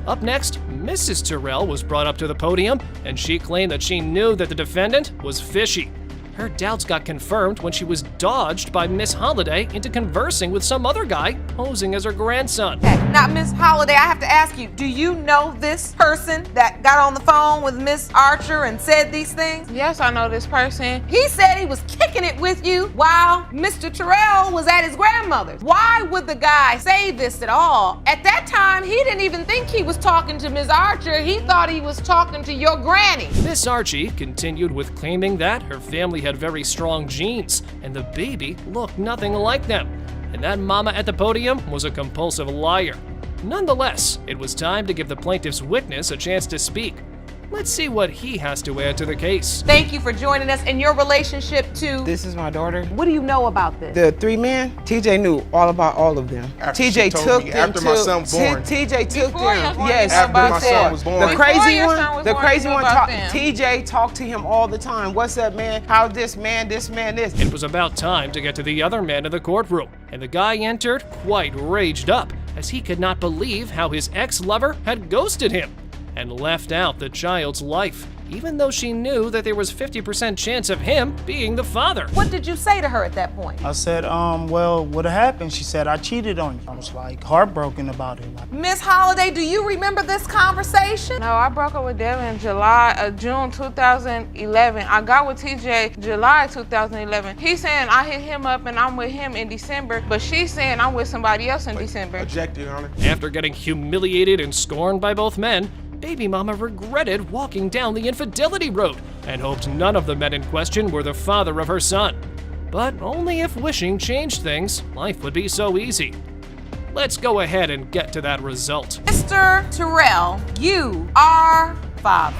Up next, Mrs. Terrell was brought up to the podium, and she claimed that she knew that the defendant was fishy. Her doubts got confirmed when she was dodged by Miss Holliday into conversing with some other guy posing as her grandson. Now, Miss Holliday, I have to ask you, do you know this person that got on the phone with Miss Archer and said these things? Yes, I know this person. He said he was kicking it with you while Mr. Terrell was at his grandmother's. Why would the guy say this at all? At that time, he didn't even think he was talking to Miss Archer. He thought he was talking to your granny. Miss Archie continued with claiming that her family had very strong genes, and the baby looked nothing like them. And that mama at the podium was a compulsive liar. Nonetheless, it was time to give the plaintiff's witness a chance to speak. Let's see what he has to add to the case. Thank you for joining us in your relationship to... This is my daughter. What do you know about this? The 3 men, TJ knew all about all of them. After she TJ told took me, them after to... my son was born. TJ took Before your them. son Yes, After my son was born. The Before crazy your one, son was the born, crazy you knew one, about them. TJ talked to him all the time. What's up, man? How this man, this. It was about time to get to the other man in the courtroom, and the guy entered quite raged up, as he could not believe how his ex-lover had ghosted him and left out the child's life, even though she knew that there was 50% chance of him being the father. What did you say to her at that point? I said, well, what happened? She said, I cheated on you. I was like heartbroken about it. Miss Holiday, do you remember this conversation? No, I broke up with Devin in June 2011. I got with TJ July 2011. He's saying I hit him up and I'm with him in December, but she's saying I'm with somebody else in December. Objected, Your Honor. After getting humiliated and scorned by both men, baby mama regretted walking down the infidelity road and hoped none of the men in question were the father of her son. But only if wishing changed things, life would be so easy. Let's go ahead and get to that result. Mr. Terrell, you are father.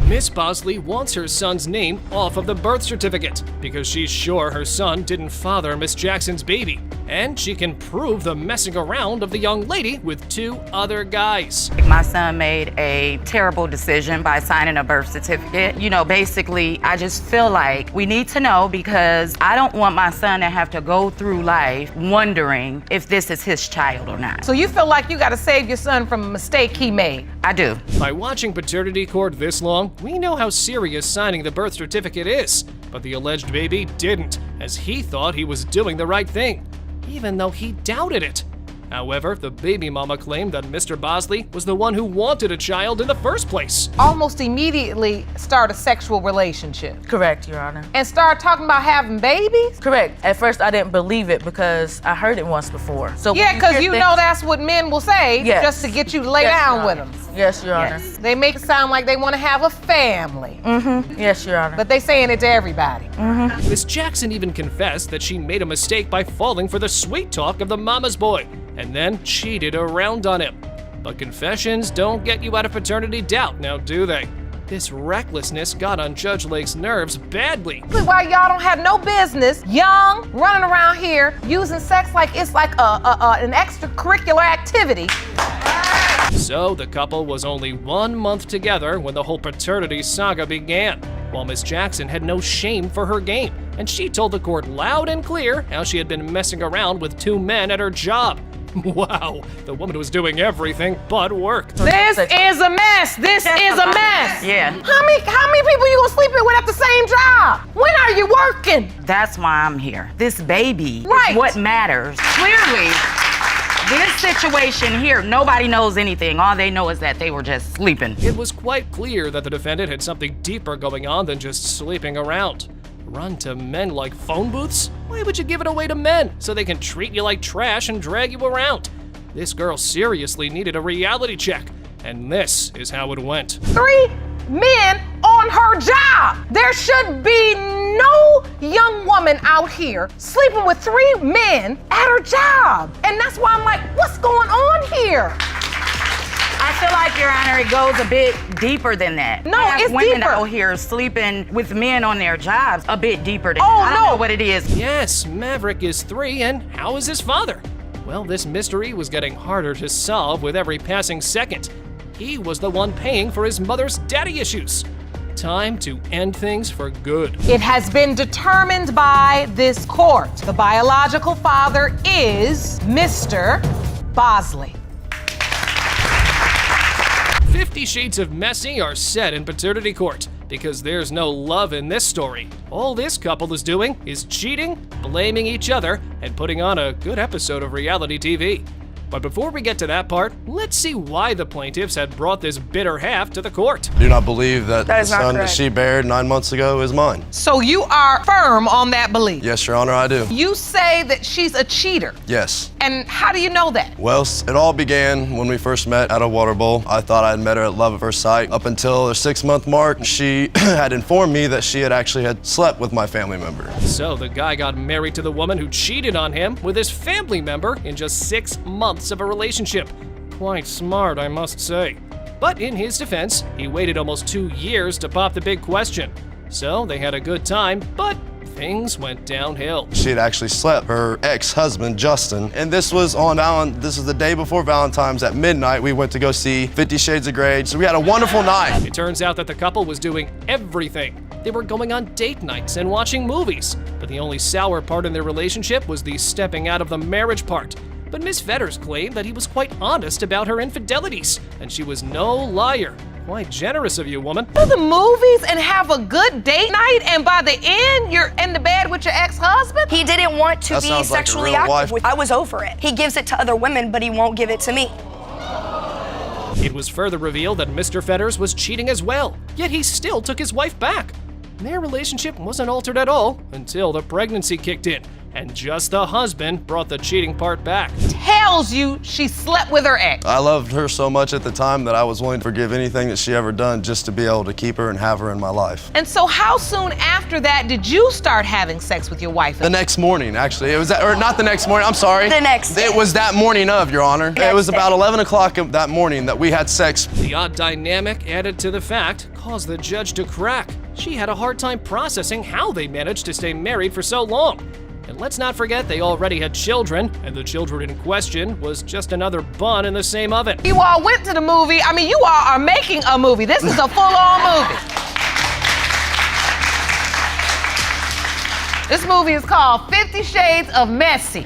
Miss Bosley wants her son's name off of the birth certificate because she's sure her son didn't father Miss Jackson's baby, and she can prove the messing around of the young lady with 2 other guys. My son made a terrible decision by signing a birth certificate. You know, basically, I just feel like we need to know because I don't want my son to have to go through life wondering if this is his child or not. So you feel like you got to save your son from a mistake he made? I do. By watching paternity court this long, we know how serious signing the birth certificate is, but the alleged baby didn't, as he thought he was doing the right thing, even though he doubted it. However, the baby mama claimed that Mr. Bosley was the one who wanted a child in the first place. Almost immediately start a sexual relationship. Correct, Your Honor. And start talking about having babies? Correct. At first, I didn't believe it because I heard it once before. So yeah, because you know that's what men will say just to get you to lay down with them. Yes, Your Honor. They make it sound like they want to have a family. Mm-hmm. Yes, Your Honor. But they saying it to everybody. Mm-hmm. Miss Jackson even confessed that she made a mistake by falling for the sweet talk of the mama's boy, and then cheated around on him. But confessions don't get you out of paternity doubt, now do they? This recklessness got on Judge Lake's nerves badly. Why y'all don't have no business, young, running around here using sex like it's like an extracurricular activity. So the couple was only 1 month together when the whole paternity saga began, while Miss Jackson had no shame for her game, and she told the court loud and clear how she had been messing around with 2 men at her job. Wow, the woman was doing everything but work. This is a mess. This is a mess. Yeah. How many people you gonna sleep with at the same job? When are you working? That's why I'm here. This baby is what matters. Clearly, this situation here, nobody knows anything. All they know is that they were just sleeping. It was quite clear that the defendant had something deeper going on than just sleeping around. Run to men like phone booths? Why would you give it away to men so they can treat you like trash and drag you around? This girl seriously needed a reality check, and this is how it went. 3 men on her job. There should be no young woman out here sleeping with 3 men at her job. And that's why I'm like, what's going on here? I feel like, Your Honor, it goes a bit deeper than that. No, I have it's women deeper. out here sleeping with men on their jobs a bit deeper than that. I don't know what it is. Yes, Maverick is 3, and how is his father? Well, this mystery was getting harder to solve with every passing second. He was the one paying for his mother's daddy issues. Time to end things for good. It has been determined by this court. The biological father is Mr. Bosley. 50 Shades of Messy are set in paternity court because there's no love in this story. All this couple is doing is cheating, blaming each other, and putting on a good episode of reality TV. But before we get to that part, let's see why the plaintiffs had brought this bitter half to the court. I do not believe that the is not son that correct. she bared 9 months ago is mine. So you are firm on that belief? Yes, Your Honor, I do. You say that she's a cheater. Yes. And how do you know that? Well, it all began when we first met at a water bowl. I thought I had met her at love at first sight. Up until the 6-month mark, she had informed me that she had actually slept with my family member. So the guy got married to the woman who cheated on him with his family member in just 6 months of a relationship. Quite smart, I must say. But in his defense, he waited almost 2 years to pop the big question. So they had a good time, but things went downhill. She had actually slept with her ex-husband, Justin, and this was the day before Valentine's at midnight. We went to go see 50 Shades of Grey, so we had a wonderful night. It turns out that the couple was doing everything. They were going on date nights and watching movies, but the only sour part in their relationship was the stepping out of the marriage part. But Miss Fetters claimed that he was quite honest about her infidelities, and she was no liar. Quite generous of you, woman. To the movies and have a good date night, and by the end, you're in the bed with your ex-husband? He didn't want to That be sounds like a sexually real active wife. with. I was over it. He gives it to other women, but he won't give it to me. It was further revealed that Mr. Fetters was cheating as well, yet he still took his wife back. Their relationship wasn't altered at all until the pregnancy kicked in, and just the husband brought the cheating part back. Tells you she slept with her ex. I loved her so much at the time that I was willing to forgive anything that she ever done just to be able to keep her and have her in my life. And so how soon after that did you start having sex with your wife? The next morning, actually. It was or not the next morning, I'm sorry. The next day. It was that morning of, Your Honor. It was about 11 o'clock that morning that we had sex. The odd dynamic added to the fact caused the judge to crack. She had a hard time processing how they managed to stay married for so long. And let's not forget they already had children, and the children in question was just another bun in the same oven. You all went to the movie. I mean, you all are making a movie. This is a full-on movie. This movie is called 50 Shades of Messy.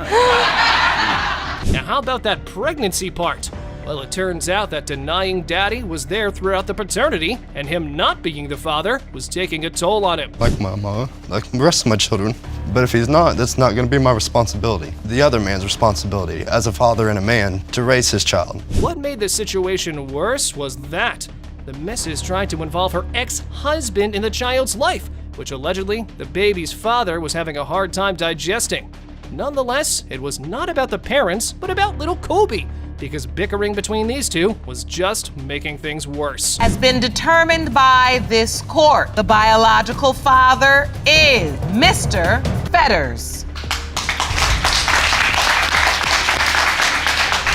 Now how about that pregnancy part? Well, it turns out that denying daddy was there throughout the paternity, and him not being the father was taking a toll on him. Like my mom, like the rest of my children. But if he's not, that's not gonna be my responsibility. The other man's responsibility, as a father and a man, to raise his child. What made the situation worse was that the missus tried to involve her ex-husband in the child's life, which allegedly the baby's father was having a hard time digesting. Nonetheless, it was not about the parents, but about little Kobe, because bickering between these two was just making things worse. Has been determined by this court. The biological father is Mr. Fetters.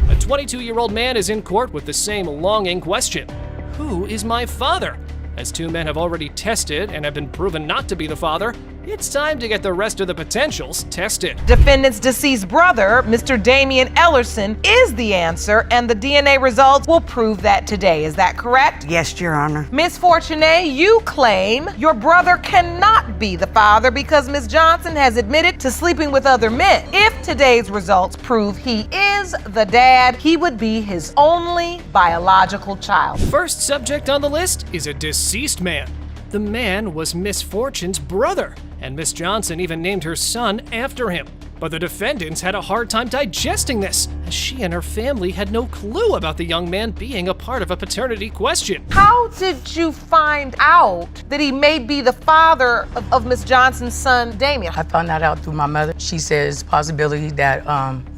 A 22-year-old man is in court with the same longing question. Who is my father? As 2 men have already tested and have been proven not to be the father, it's time to get the rest of the potentials tested. Defendant's deceased brother, Mr. Damian Ellerson, is the answer, and the DNA results will prove that today. Is that correct? Yes, Your Honor. Ms. Fortuné, you claim your brother cannot be the father because Ms. Johnson has admitted to sleeping with other men. If today's results prove he is the dad, he would be his only biological child. First subject on the list is a deceased man. The man was Miss Fortune's brother, and Miss Johnson even named her son after him. But the defendants had a hard time digesting this, as she and her family had no clue about the young man being a part of a paternity question. How did you find out that he may be the father of Miss Johnson's son, Damian? I found that out through my mother. She says possibility that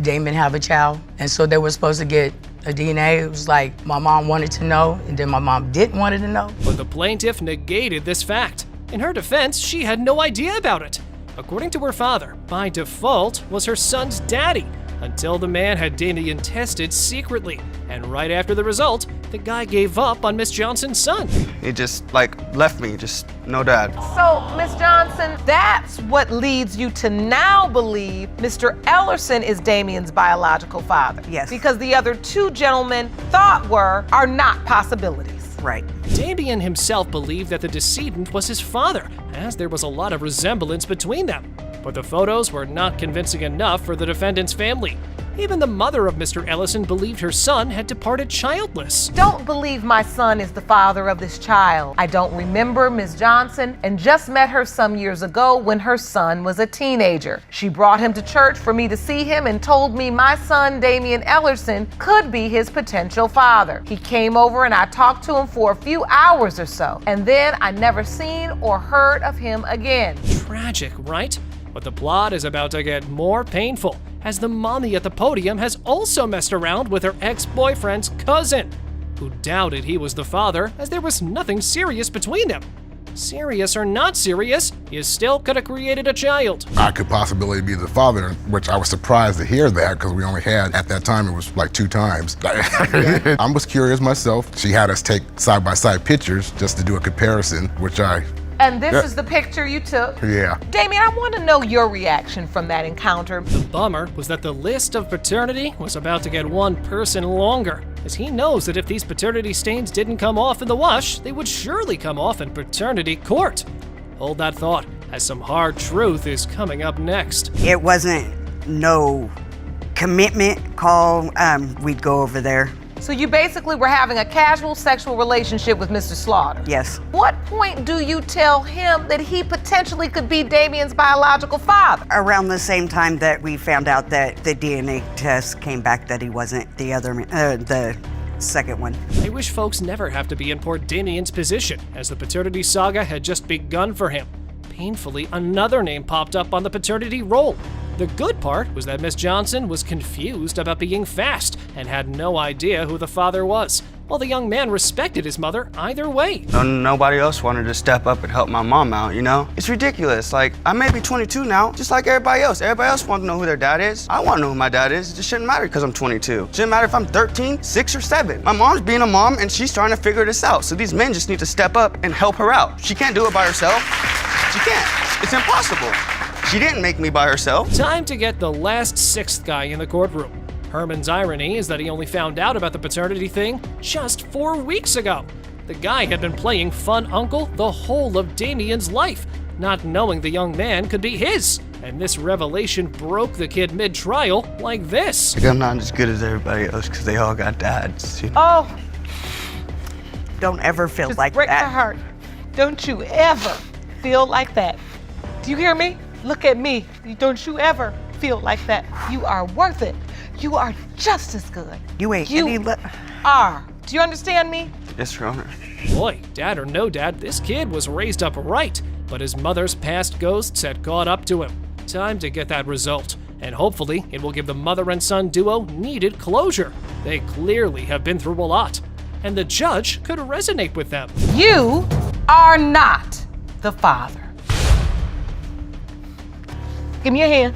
Damian have a child, and so they were supposed to get a DNA. It was like my mom wanted to know, and then my mom didn't want to know. But the plaintiff negated this fact. In her defense, she had no idea about it. According to her father, by default was her son's daddy, until the man had Damian tested secretly. And right after the result, the guy gave up on Miss Johnson's son. He just left me, just no dad. So, Miss Johnson, that's what leads you to now believe Mr. Ellerson is Damian's biological father. Yes. Because the other 2 gentlemen are not possibilities. Right. Damian himself believed that the decedent was his father, as there was a lot of resemblance between them. But the photos were not convincing enough for the defendant's family. Even the mother of Mr. Ellison believed her son had departed childless. Don't believe my son is the father of this child. I don't remember Ms. Johnson and just met her some years ago when her son was a teenager. She brought him to church for me to see him and told me my son, Damian Ellerson, could be his potential father. He came over and I talked to him for a few hours or so, and then I never seen or heard of him again. Tragic, right? But the plot is about to get more painful, as the mommy at the podium has also messed around with her ex-boyfriend's cousin, who doubted he was the father as there was nothing serious between them. serious or not serious, you still could have created a child. I could possibly be the father, which I was surprised to hear that because we only had, at that time, it was like 2 times. I was curious myself. She had us take side-by-side pictures just to do a comparison, which And this is the picture you took? Yeah. Damien, I want to know your reaction from that encounter. The bummer was that the list of paternity was about to get one person longer, as he knows that if these paternity stains didn't come off in the wash, they would surely come off in paternity court. Hold that thought, as some hard truth is coming up next. It wasn't no commitment call. We'd go over there. So you basically were having a casual sexual relationship with Mr. Slaughter? Yes. What point do you tell him that he potentially could be Damien's biological father? Around the same time that we found out that the DNA test came back that he wasn't the second one. I wish folks never have to be in poor Damien's position, as the paternity saga had just begun for him. Painfully, another name popped up on the paternity roll. The good part was that Miss Johnson was confused about being fast and had no idea who the father was, while the young man respected his mother either way. Nobody else wanted to step up and help my mom out, you know? It's ridiculous. Like, I may be 22 now, just like everybody else. Everybody else wants to know who their dad is. I want to know who my dad is. It just shouldn't matter because I'm 22. It shouldn't matter if I'm 13, 6, or 7. My mom's being a mom and she's trying to figure this out. So these men just need to step up and help her out. She can't do it by herself. She can't. It's impossible. She didn't make me by herself. Time to get the last 6th guy in the courtroom. Herman's irony is that he only found out about the paternity thing just 4 weeks ago. The guy had been playing fun uncle the whole of Damien's life, not knowing the young man could be his. And this revelation broke the kid mid-trial like this. Like, I'm not as good as everybody else because they all got dads. You know? Oh. Don't ever feel Just like break that. my heart. Don't you ever feel like that. Do you hear me? Look at me. Don't you ever feel like that. You are worth it. You are just as good. You ain't are. Do you understand me? Yes, Your Honor. Boy, dad or no dad, this kid was raised up right, but his mother's past ghosts had caught up to him. Time to get that result, and hopefully it will give the mother and son duo needed closure. They clearly have been through a lot, and the judge could resonate with them. You are not the father. Give me your hand.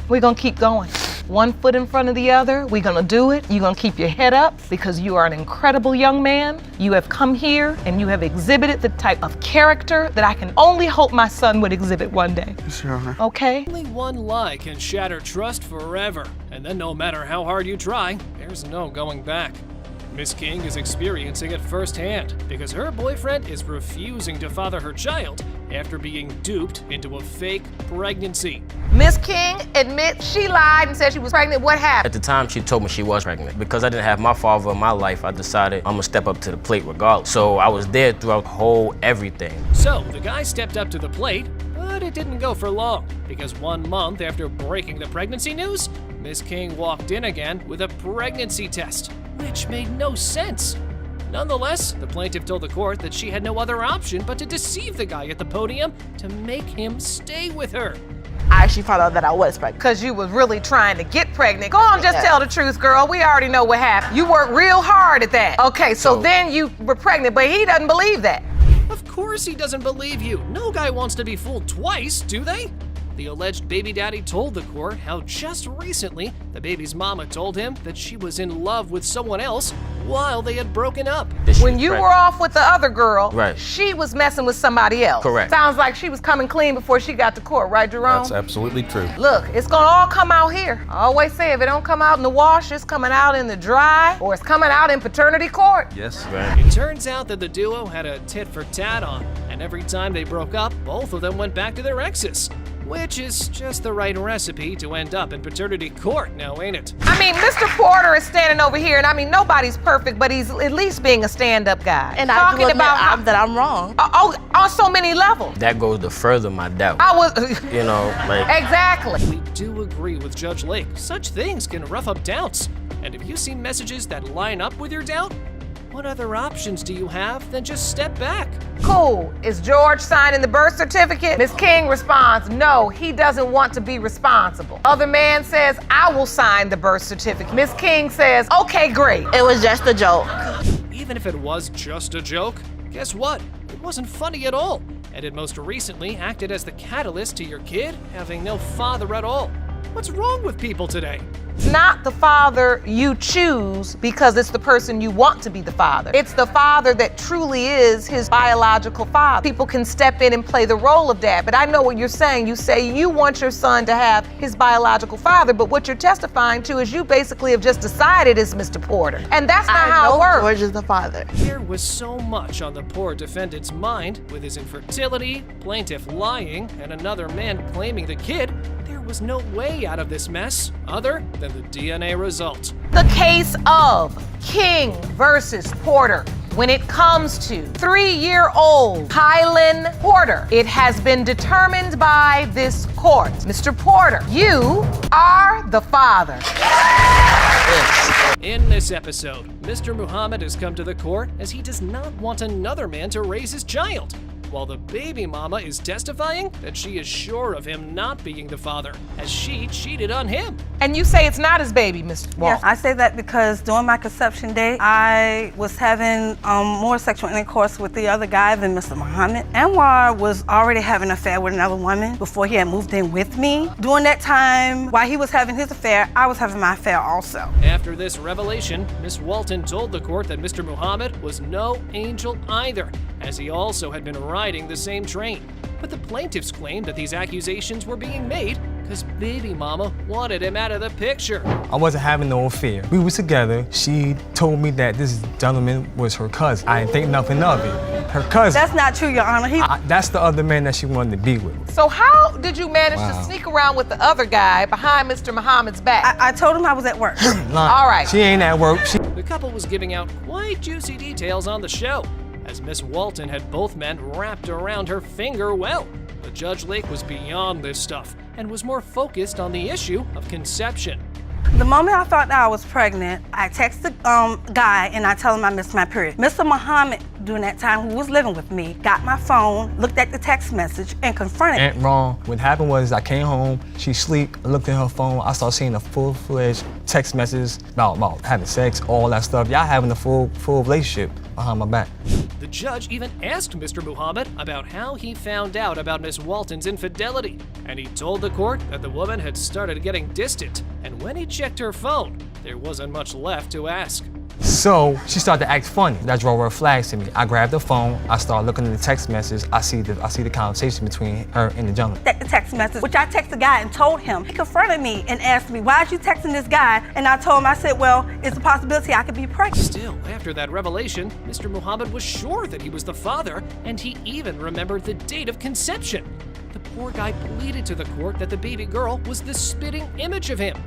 We're gonna keep going. One foot in front of the other. We're gonna do it. You're gonna keep your head up because you are an incredible young man. You have come here and you have exhibited the type of character that I can only hope my son would exhibit one day. Yes, Your Honor. Okay? Only one lie can shatter trust forever, and then no matter how hard you try, there's no going back. Miss King is experiencing it firsthand because her boyfriend is refusing to father her child after being duped into a fake pregnancy. Miss King admits she lied and said she was pregnant. What happened? At the time, she told me she was pregnant. Because I didn't have my father in my life, I decided I'm gonna step up to the plate regardless. So I was there throughout the whole everything. So the guy stepped up to the plate, but it didn't go for long because 1 month after breaking the pregnancy news, Miss King walked in again with a pregnancy test, which made no sense. Nonetheless, the plaintiff told the court that she had no other option but to deceive the guy at the podium to make him stay with her. I actually found out that I was pregnant. Because you was really trying to get pregnant. Go on, just tell the truth, girl. We already know what happened. You worked real hard at that. Okay, so then you were pregnant, but he doesn't believe that. Of course he doesn't believe you. No guy wants to be fooled twice, do they? The alleged baby daddy told the court how just recently the baby's mama told him that she was in love with someone else while they had broken up. When you were off with the other girl, Right. she was messing with somebody else. Correct. Sounds like she was coming clean before she got to court, right, Jerome? That's absolutely true. Look, it's gonna all come out here. I always say if it don't come out in the wash, it's coming out in the dry, or it's coming out in paternity court. Yes, It turns out that the duo had a tit for tat on, and every time they broke up, both of them went back to their exes. Which is just the right recipe to end up in paternity court now, ain't it? I mean, Mr. Porter is standing over here, and I mean, nobody's perfect, but he's at least being a stand-up guy. And I do admit that I'm wrong. Oh, on so many levels. That goes to further my doubt. I was, You know, like. exactly. We do agree with Judge Lake. Such things can rough up doubts. And if you see messages that line up with your doubt, what other options do you have than just step back? Cool. Is George signing the birth certificate? Miss King responds, no, he doesn't want to be responsible. Other man says, I will sign the birth certificate. Miss King says, okay, great. It was just a joke. Even if it was just a joke, guess what? It wasn't funny at all, and it most recently acted as the catalyst to your kid having no father at all. What's wrong with people today? It's not the father you choose because it's the person you want to be the father. It's the father that truly is his biological father. People can step in and play the role of dad, but I know what you're saying. You say you want your son to have his biological father, but what you're testifying to is you basically have just decided it's Mr. Porter. And that's not how it works. George is the father. There was so much on the poor defendant's mind with his infertility, plaintiff lying, and another man claiming the kid. There was no way out of this mess other than the DNA result. The case of King versus Porter. When it comes to 3-year-old Kylan Porter, it has been determined by this court. Mr. Porter, you are the father. In this episode, Mr. Muhammad has come to the court as he does not want another man to raise his child, while the baby mama is testifying that she is sure of him not being the father, as she cheated on him. And you say it's not his baby, Mr. Wall. Yes, I say that because during my conception day, I was having more sexual intercourse with the other guy than Mr. Muhammad. Anwar was already having an affair with another woman before he had moved in with me. During that time, while he was having his affair, I was having my affair also. After this revelation, Miss Walton told the court that Mr. Muhammad was no angel either, as he also had been riding the same train. But the plaintiffs claimed that these accusations were being made because baby mama wanted him out of the picture. I wasn't having no affair. We was together. She told me that this gentleman was her cousin. I didn't think nothing of it. Her cousin. That's not true, Your Honor. That's the other man that she wanted to be with. So how did you manage to sneak around with the other guy behind Mr. Muhammad's back? I told him I was at work. All right. She ain't at work. The couple was giving out quite juicy details on the show, as Miss Walton had both men wrapped around her finger well. But Judge Lake was beyond this stuff and was more focused on the issue of conception. The moment I thought that I was pregnant, I text the guy and I tell him I missed my period. Mr. Muhammad, during that time, who was living with me, got my phone, looked at the text message, and confronted me. Ain't wrong. What happened was I came home, she sleep, I looked at her phone, I started seeing a full-fledged text message about having sex, all that stuff. Y'all having a full relationship behind my back. The judge even asked Mr. Muhammad about how he found out about Miss Walton's infidelity, and he told the court that the woman had started getting distant, and when he checked her phone, there wasn't much left to ask. So she started to act funny. That drove red flags to me. I grabbed the phone, I started looking at the text message, I see the conversation between her and the gentleman. The text message, which I texted the guy and told him. He confronted me and asked me, why are you texting this guy? And I told him, I said, well, it's a possibility I could be pregnant. Still, after that revelation, Mr. Muhammad was sure that he was the father, and he even remembered the date of conception. The poor guy pleaded to the court that the baby girl was the spitting image of him.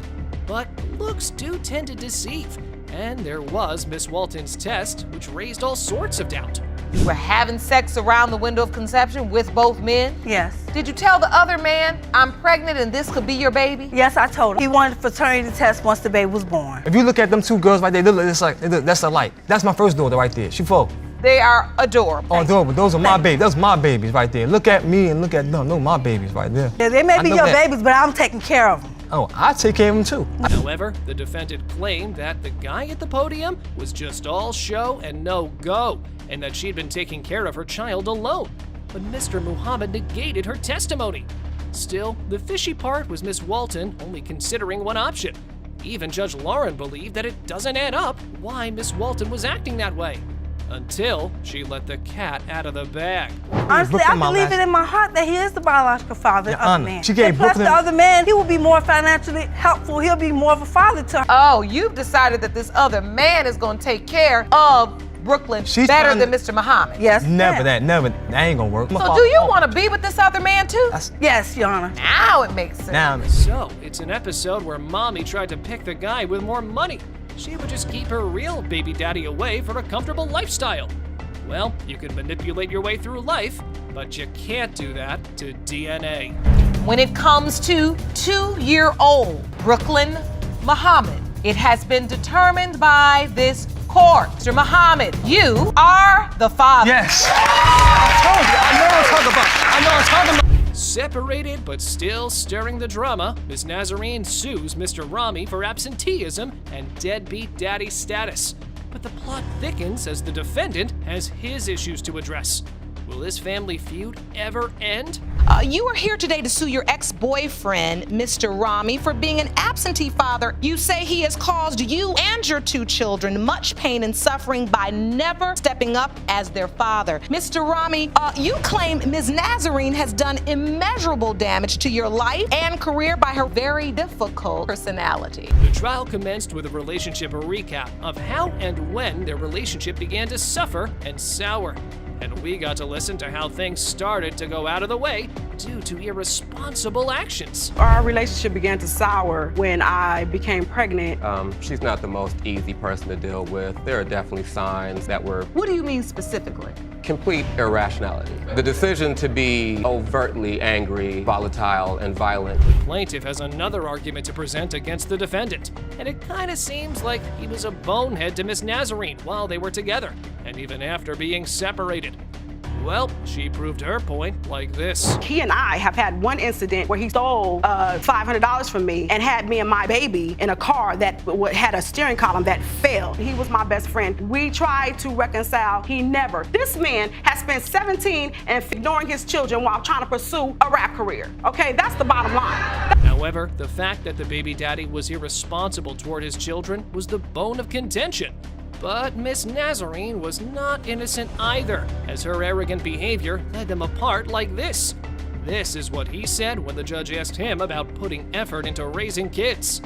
But looks do tend to deceive, and there was Miss Walton's test, which raised all sorts of doubt. You were having sex around the window of conception with both men? Yes. Did you tell the other man, I'm pregnant and this could be your baby? Yes, I told him. He wanted a paternity test once the baby was born. If you look at them two girls right there, that's alike. That's my first daughter right there. She four. They are adorable. Oh, adorable. Those are my babies. Those are my babies right there. Look at me and look at them. Those are my babies right there. Yeah, they may be your babies, but I'm taking care of them. Oh, I take care of them too. However, the defendant claimed that the guy at the podium was just all show and no go, and that she'd been taking care of her child alone. But Mr. Muhammad negated her testimony. Still, the fishy part was Miss Walton only considering one option. Even Judge Lauren believed that it doesn't add up why Miss Walton was acting that way, until she let the cat out of the bag. Honestly, I believe it in my heart that he is the biological father of the man. She gave plus the other man, he will be more financially helpful. He'll be more of a father to her. Oh, you've decided that this other man is going to take care of Brooklyn better than Mr. Muhammad. Yes. Never that. That ain't gonna work. So do you want to be with this other man too? Yes, Your Honor. Now it makes sense. So, it's an episode where mommy tried to pick the guy with more money. She would just keep her real baby daddy away for a comfortable lifestyle. Well, you can manipulate your way through life, but you can't do that to DNA. When it comes to 2-year-old Brooklyn Muhammad, it has been determined by this court. Mr. Muhammad, you are the father. Yes. I told you. I know what I'm talking about. Separated but still stirring the drama, Ms. Nazarene sues Mr. Rami for absenteeism and deadbeat daddy status. But the plot thickens as the defendant has his issues to address. Will this family feud ever end? You are here today to sue your ex-boyfriend, Mr. Rami, for being an absentee father. You say he has caused you and your 2 children much pain and suffering by never stepping up as their father. Mr. Rami, you claim Ms. Nazarene has done immeasurable damage to your life and career by her very difficult personality. The trial commenced with a relationship recap of how and when their relationship began to suffer and sour. And we got to listen to how things started to go out of the way due to irresponsible actions. Our relationship began to sour when I became pregnant. She's not the most easy person to deal with. There are definitely signs that were... What do you mean specifically? Complete irrationality. The decision to be overtly angry, volatile, and violent. The plaintiff has another argument to present against the defendant, and it kind of seems like he was a bonehead to Miss Nazarene while they were together, and even after being separated. Well, she proved her point like this. He and I have had one incident where he stole $500 from me and had me and my baby in a car that had a steering column that failed. He was my best friend. We tried to reconcile. He never. This man has spent 17 and ignoring his children while trying to pursue a rap career. Okay, that's the bottom line. However, the fact that the baby daddy was irresponsible toward his children was the bone of contention. But Miss Nazarene was not innocent either, as her arrogant behavior led them apart like this. This is what he said when the judge asked him about putting effort into raising kids.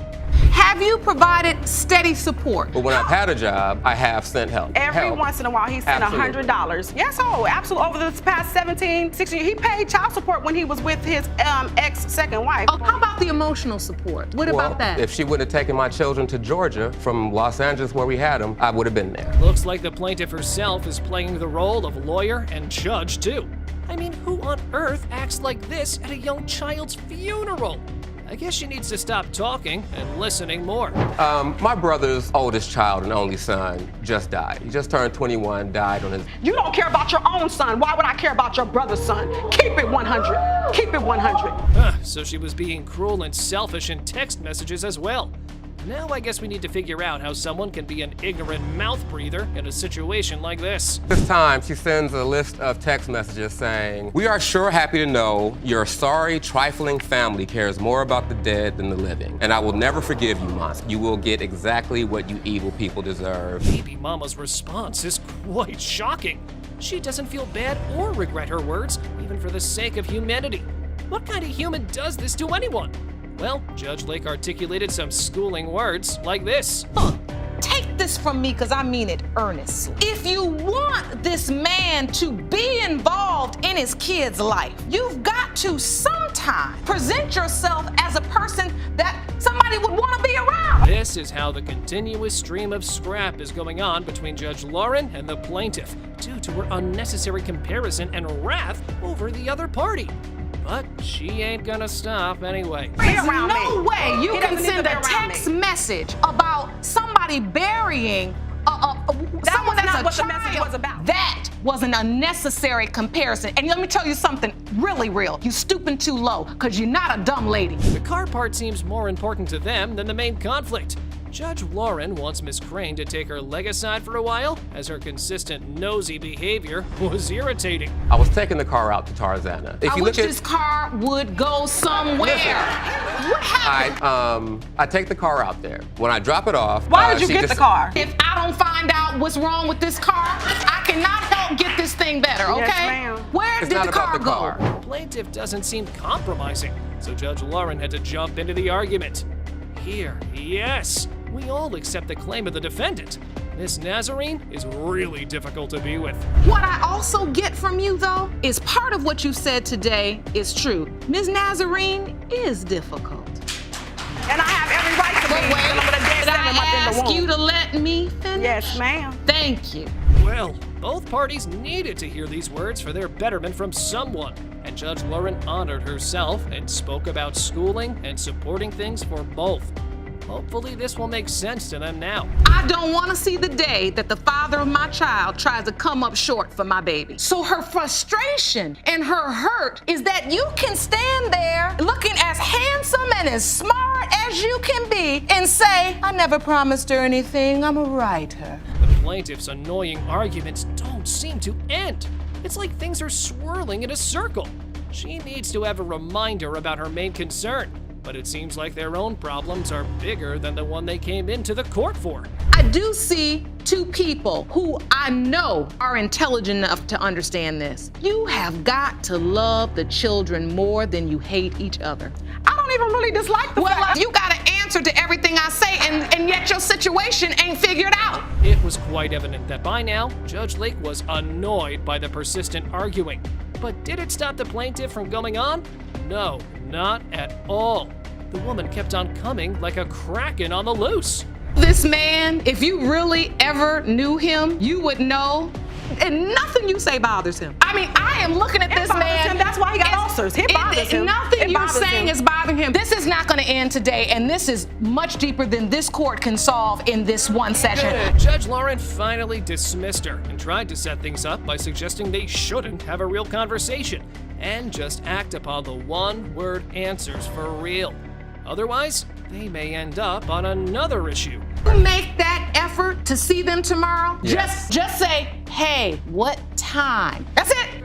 Have you provided steady support? But when I've had a job, I have sent help. Every once in a while, he sent $100. Yes, absolutely. Over the past 16 years, he paid child support when he was with his ex-second wife. Oh, how about the emotional support? What about that? If she wouldn't have taken my children to Georgia from Los Angeles where we had them, I would have been there. Looks like the plaintiff herself is playing the role of lawyer and judge, too. I mean, who on earth acts like this at a young child's funeral? I guess she needs to stop talking and listening more. My brother's oldest child and only son just died. He just turned 21, died on his... You don't care about your own son. Why would I care about your brother's son? Keep it 100. Keep it 100. So she was being cruel and selfish in text messages as well. Now I guess we need to figure out how someone can be an ignorant mouth breather in a situation like this. This time, she sends a list of text messages saying, "We are sure happy to know your sorry, trifling family cares more about the dead than the living. And I will never forgive you, Mons. You will get exactly what you evil people deserve." Baby mama's response is quite shocking. She doesn't feel bad or regret her words, even for the sake of humanity. What kind of human does this to anyone? Well, Judge Lake articulated some schooling words like this. Take this from me because I mean it earnestly. If you want this man to be involved in his kid's life, you've got to sometime present yourself as a person that somebody would want to be around. This is how the continuous stream of scrap is going on between Judge Lauren and the plaintiff due to her unnecessary comparison and wrath over the other party. But she ain't gonna stop anyway. There's no way you can send a text message about somebody burying someone that's a child. The message was about. That was an unnecessary comparison. And let me tell you something really real. You stooping too low because you're not a dumb lady. The car part seems more important to them than the main conflict. Judge Lauren wants Miss Crane to take her leg aside for a while, as her consistent nosy behavior was irritating. I was taking the car out to Tarzana. I wish this car would go somewhere. What happened? I take the car out there. When I drop it off, why did you get the car? If I don't find out what's wrong with this car, I cannot help get this thing better, okay? Yes, ma'am. Where did the car go? The plaintiff doesn't seem compromising, so Judge Lauren had to jump into the argument. Here, yes, we all accept the claim of the defendant. Miss Nazarene is really difficult to be with. What I also get from you, though, is part of what you said today is true. Ms. Nazarene is difficult. And I have every right to be. Did I ask you to let me finish? Yes, ma'am. Thank you. Well, both parties needed to hear these words for their betterment from someone, and Judge Lauren honored herself and spoke about schooling and supporting things for both. Hopefully this will make sense to them now. I don't want to see the day that the father of my child tries to come up short for my baby. So her frustration and her hurt is that you can stand there looking as handsome and as smart as you can be and say, I never promised her anything, I'm a writer. The plaintiff's annoying arguments don't seem to end. It's like things are swirling in a circle. She needs to have a reminder about her main concern, but it seems like their own problems are bigger than the one they came into the court for. I do see two people who I know are intelligent enough to understand this. You have got to love the children more than you hate each other. I don't even really dislike the fact. You got to answer to everything I say, and yet your situation ain't figured out. It was quite evident that by now, Judge Lake was annoyed by the persistent arguing. But did it stop the plaintiff from going on? No, not at all. The woman kept on coming like a kraken on the loose. This man, if you really ever knew him, you would know, and nothing you say bothers him. I mean, I am looking at this man. Him. That's why he got ulcers. It bothers him. Nothing you're saying is bothering him. This is not going to end today, and this is much deeper than this court can solve in this one session. Good. Judge Lauren finally dismissed her and tried to set things up by suggesting they shouldn't have a real conversation and just act upon the one-word answers for real. Otherwise, they may end up on another issue. Make that effort to see them tomorrow. Yes. Just say, hey, what time? That's it.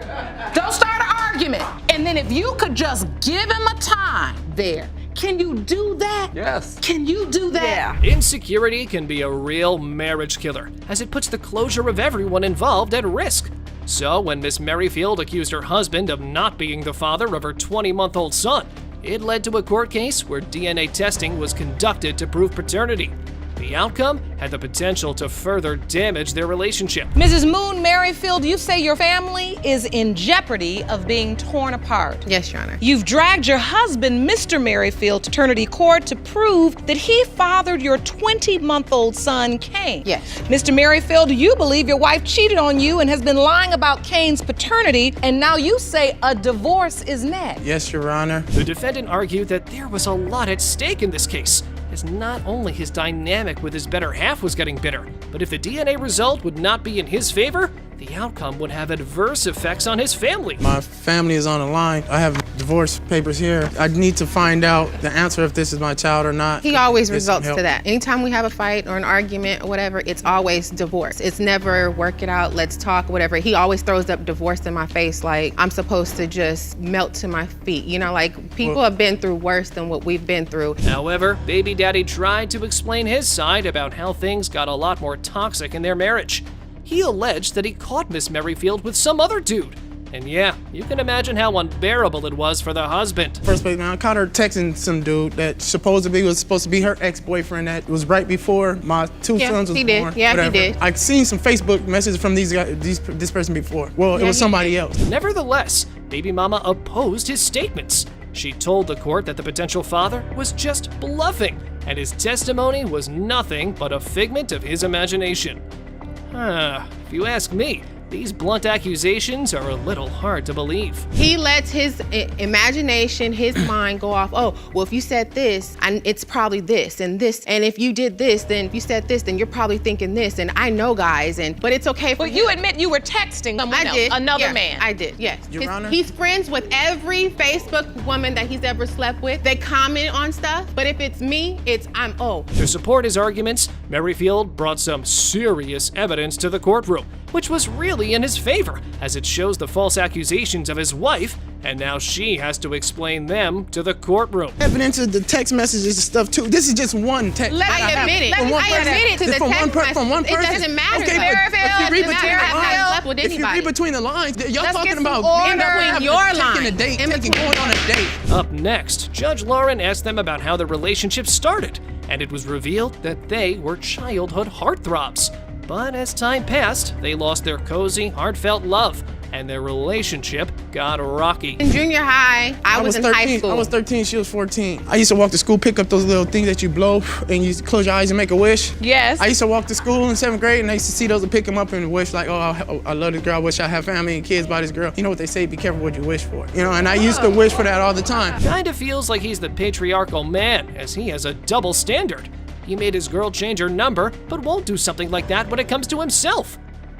Don't start an argument. And then if you could just give him a time there. Can you do that? Yes. Can you do that? Yeah. Insecurity can be a real marriage killer, as it puts the closure of everyone involved at risk. So when Miss Merrifield accused her husband of not being the father of her 20-month-old son, it led to a court case where DNA testing was conducted to prove paternity. The outcome had the potential to further damage their relationship. Mrs. Moon Merrifield, you say your family is in jeopardy of being torn apart. Yes, Your Honor. You've dragged your husband, Mr. Merrifield, to paternity court to prove that he fathered your 20-month-old son, Kane. Yes. Mr. Merrifield, you believe your wife cheated on you and has been lying about Kane's paternity, and now you say a divorce is next. Yes, Your Honor. The defendant argued that there was a lot at stake in this case, as not only his dynamic with his better half was getting bitter, but if the DNA result would not be in his favor, the outcome would have adverse effects on his family. My family is on the line. I have divorce papers here. I need to find out the answer if this is my child or not. He always Get results some to help. that. Anytime we have a fight or an argument or whatever, it's always divorce. It's never work it out, let's talk, whatever. He always throws up divorce in my face like I'm supposed to just melt to my feet. You know, like people have been through worse than what we've been through. However, baby daddy tried to explain his side about how things got a lot more toxic in their marriage. He alleged that he caught Miss Merrifield with some other dude. And yeah, you can imagine how unbearable it was for the husband. First place, man, I caught her texting some dude that supposedly was supposed to be her ex-boyfriend that was right before my two sons was born. Yeah, whatever. he did. I've seen some Facebook messages from these guys, this person before. Well, it was somebody else. Nevertheless, baby mama opposed his statements. She told the court that the potential father was just bluffing, and his testimony was nothing but a figment of his imagination. If you ask me, these blunt accusations are a little hard to believe. He lets his imagination, his mind go off, oh, well, if you said this, it's probably this, and if you did this, then if you said this, then you're probably thinking this, and I know guys, but it's okay for But you admit you were texting someone else, another man. I did, yes. Your Honor? He's friends with every Facebook woman that he's ever slept with. They comment on stuff, but if it's me, To support his arguments, Merrifield brought some serious evidence to the courtroom, which was really in his favor, as it shows the false accusations of his wife, and now she has to explain them to the courtroom. Evidence of the text messages and stuff too. This is just one text. I admit it. I admit it to the text message. From one person. It doesn't matter. Okay, but if you read between the lines, if you read between the lines, y'all Let's talking get some about order being between your taking lines. a date, going on a date. Up next, Judge Lauren asked them about how the relationship started, and it was revealed that they were childhood heartthrobs. But as time passed, they lost their cozy, heartfelt love, and their relationship got rocky. In junior high, I was in 13, high school. I was 13, she was 14. I used to walk to school, pick up those little things that you blow, and you close your eyes and make a wish. Yes. I used to walk to school in 7th grade, and I used to see those and pick them up and wish like, oh, I love this girl, I wish I had family and kids by this girl. You know what they say, be careful what you wish for. You know, and I used to wish for that all the time. Kinda feels like he's the patriarchal man, as he has a double standard. He made his girl change her number, but won't do something like that when it comes to himself.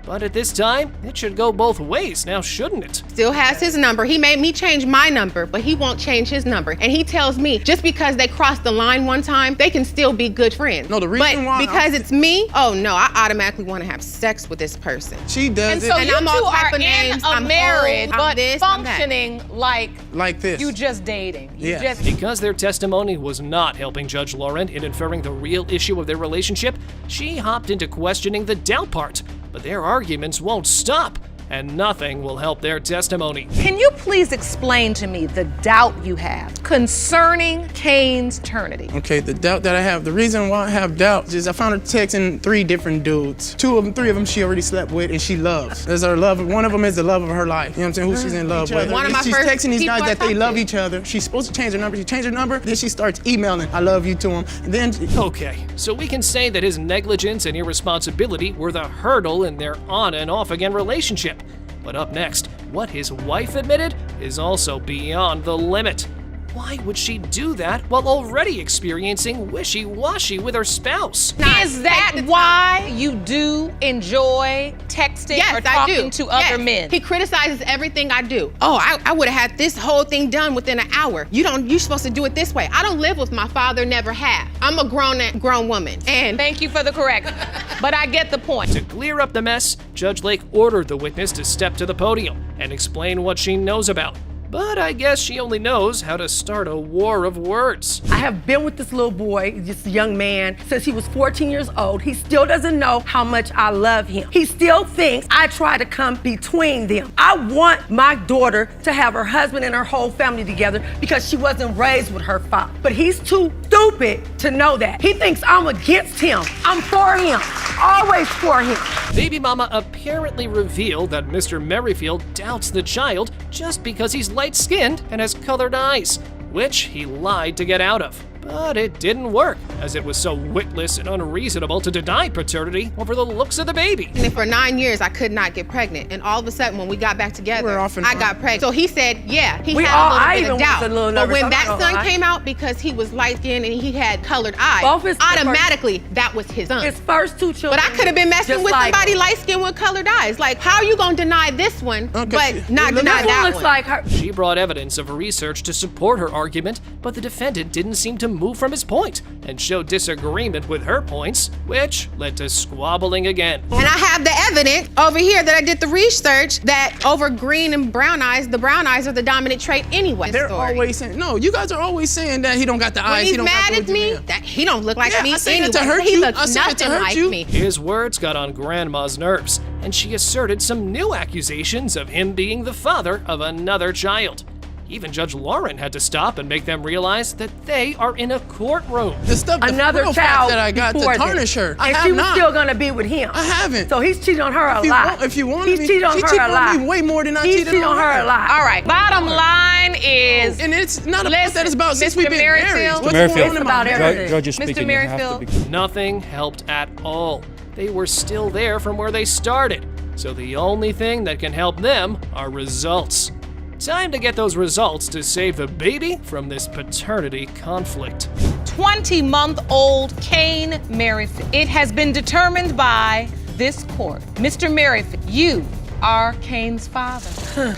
But at this time, it should go both ways now, shouldn't it? Still has his number. He made me change my number, but he won't change his number. And he tells me just because they crossed the line one time, they can still be good friends. No, the reason why because it's me, oh no, I automatically want to have sex with this person. She does And it. so And you I'm all two type are of names. in a I'm marriage, old, I'm but this, I'm that. functioning like this. you just dating. You Yeah. just Because their testimony was not helping Judge Lauren in inferring the real issue of their relationship, she hopped into questioning the doubt part. But their arguments won't stop, and nothing will help their testimony. Can you please explain to me the doubt you have concerning Cain's paternity? Okay, the doubt that I have, the reason why I have doubts is I found her texting 3 different dudes. 2 of them, 3 of them she already slept with and she loves. There's her love, one of them is the love of her life. You know what I'm saying? Who she's in love with. One of my She's first texting these people guys I that they talked love to. each other. She's supposed to change her number. She changed her number, then she starts emailing, I love you to him. And then Okay, so we can say that his negligence and irresponsibility were the hurdle in their on and off again relationship. But up next, what his wife admitted is also beyond the limit. Why would she do that while already experiencing wishy-washy with her spouse? Is that why you do enjoy texting Yes, or I talking do. to other Yes. men? He criticizes everything I do. Oh, I would have had this whole thing done within an hour. You're supposed to do it this way. I don't live with my father, never have. I'm a grown woman. And Thank you for the correction, but I get the point. To clear up the mess, Judge Lake ordered the witness to step to the podium and explain what she knows about. But I guess she only knows how to start a war of words. I have been with this little boy, this young man, since he was 14 years old. He still doesn't know how much I love him. He still thinks I try to come between them. I want my daughter to have her husband and her whole family together because she wasn't raised with her father. But he's too stupid to know that. He thinks I'm against him. I'm for him. Always for him. Baby mama apparently revealed that Mr. Merrifield doubts the child just because he's light-skinned and has colored eyes, which he lied to get out of. But it didn't work, as it was so witless and unreasonable to deny paternity over the looks of the baby. And for 9 years, I could not get pregnant. And all of a sudden, when we got back together, I got pregnant. So he said, yeah, he had a little bit of doubt. But when that son came out, because he was light-skinned and he had colored eyes, automatically, that was his son. His first 2 children. But I could have been messing just with like somebody light-skinned with colored eyes. Like, how are you going to deny this one, but not deny that looks one? like her. She brought evidence of research to support her argument, but the defendant didn't seem to move from his point and showed disagreement with her points, which led to squabbling again. And I have the evidence over here that I did the research that over green and brown eyes, the brown eyes are the dominant trait anyway. they're always saying, no, you guys are always saying that he don't got the When eyes. he's he don't mad got at the me, that he don't look like me I say anyway. that to hurt He you. looks I say that to nothing hurt like you. me. His words got on Grandma's nerves, and she asserted some new accusations of him being the father of another child. Even Judge Lauren had to stop and make them realize that they are in a courtroom. The stuff, Another real child fact that I got to before tarnish this. her. I And have she was not. still gonna be with him. I haven't. So he's cheating on her a If you lot. want- if you wanted he's me- cheating on she her cheated a on lot. me way more than I He's cheated cheating on on her her. a lot. All right, bottom line is, And it's not about that, it's about since Mr. we've been married. Merrifield. What's Merrifield. going on in my It's about marriage? everything. Judge is Mr. speaking. You have to Merrifield. be- Nothing helped at all. They were still there from where they started, so the only thing that can help them are results. Time to get those results to save the baby from this paternity conflict. 20-month-old Cain Merrifield. It has been determined by this court. Mr. Merrifield, you are Cain's father.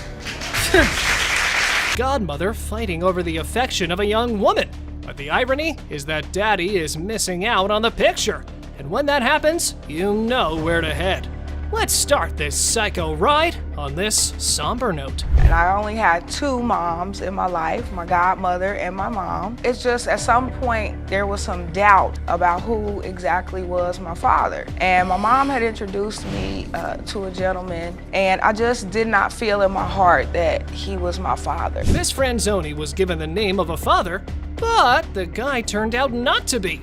Godmother fighting over the affection of a young woman. But the irony is that Daddy is missing out on the picture. And when that happens, you know where to head. Let's start this psycho ride on this somber note. And I only had 2 moms in my life, my godmother and my mom. It's just at some point there was some doubt about who exactly was my father. And my mom had introduced me to a gentleman, and I just did not feel in my heart that he was my father. Miss Franzoni was given the name of a father, but the guy turned out not to be.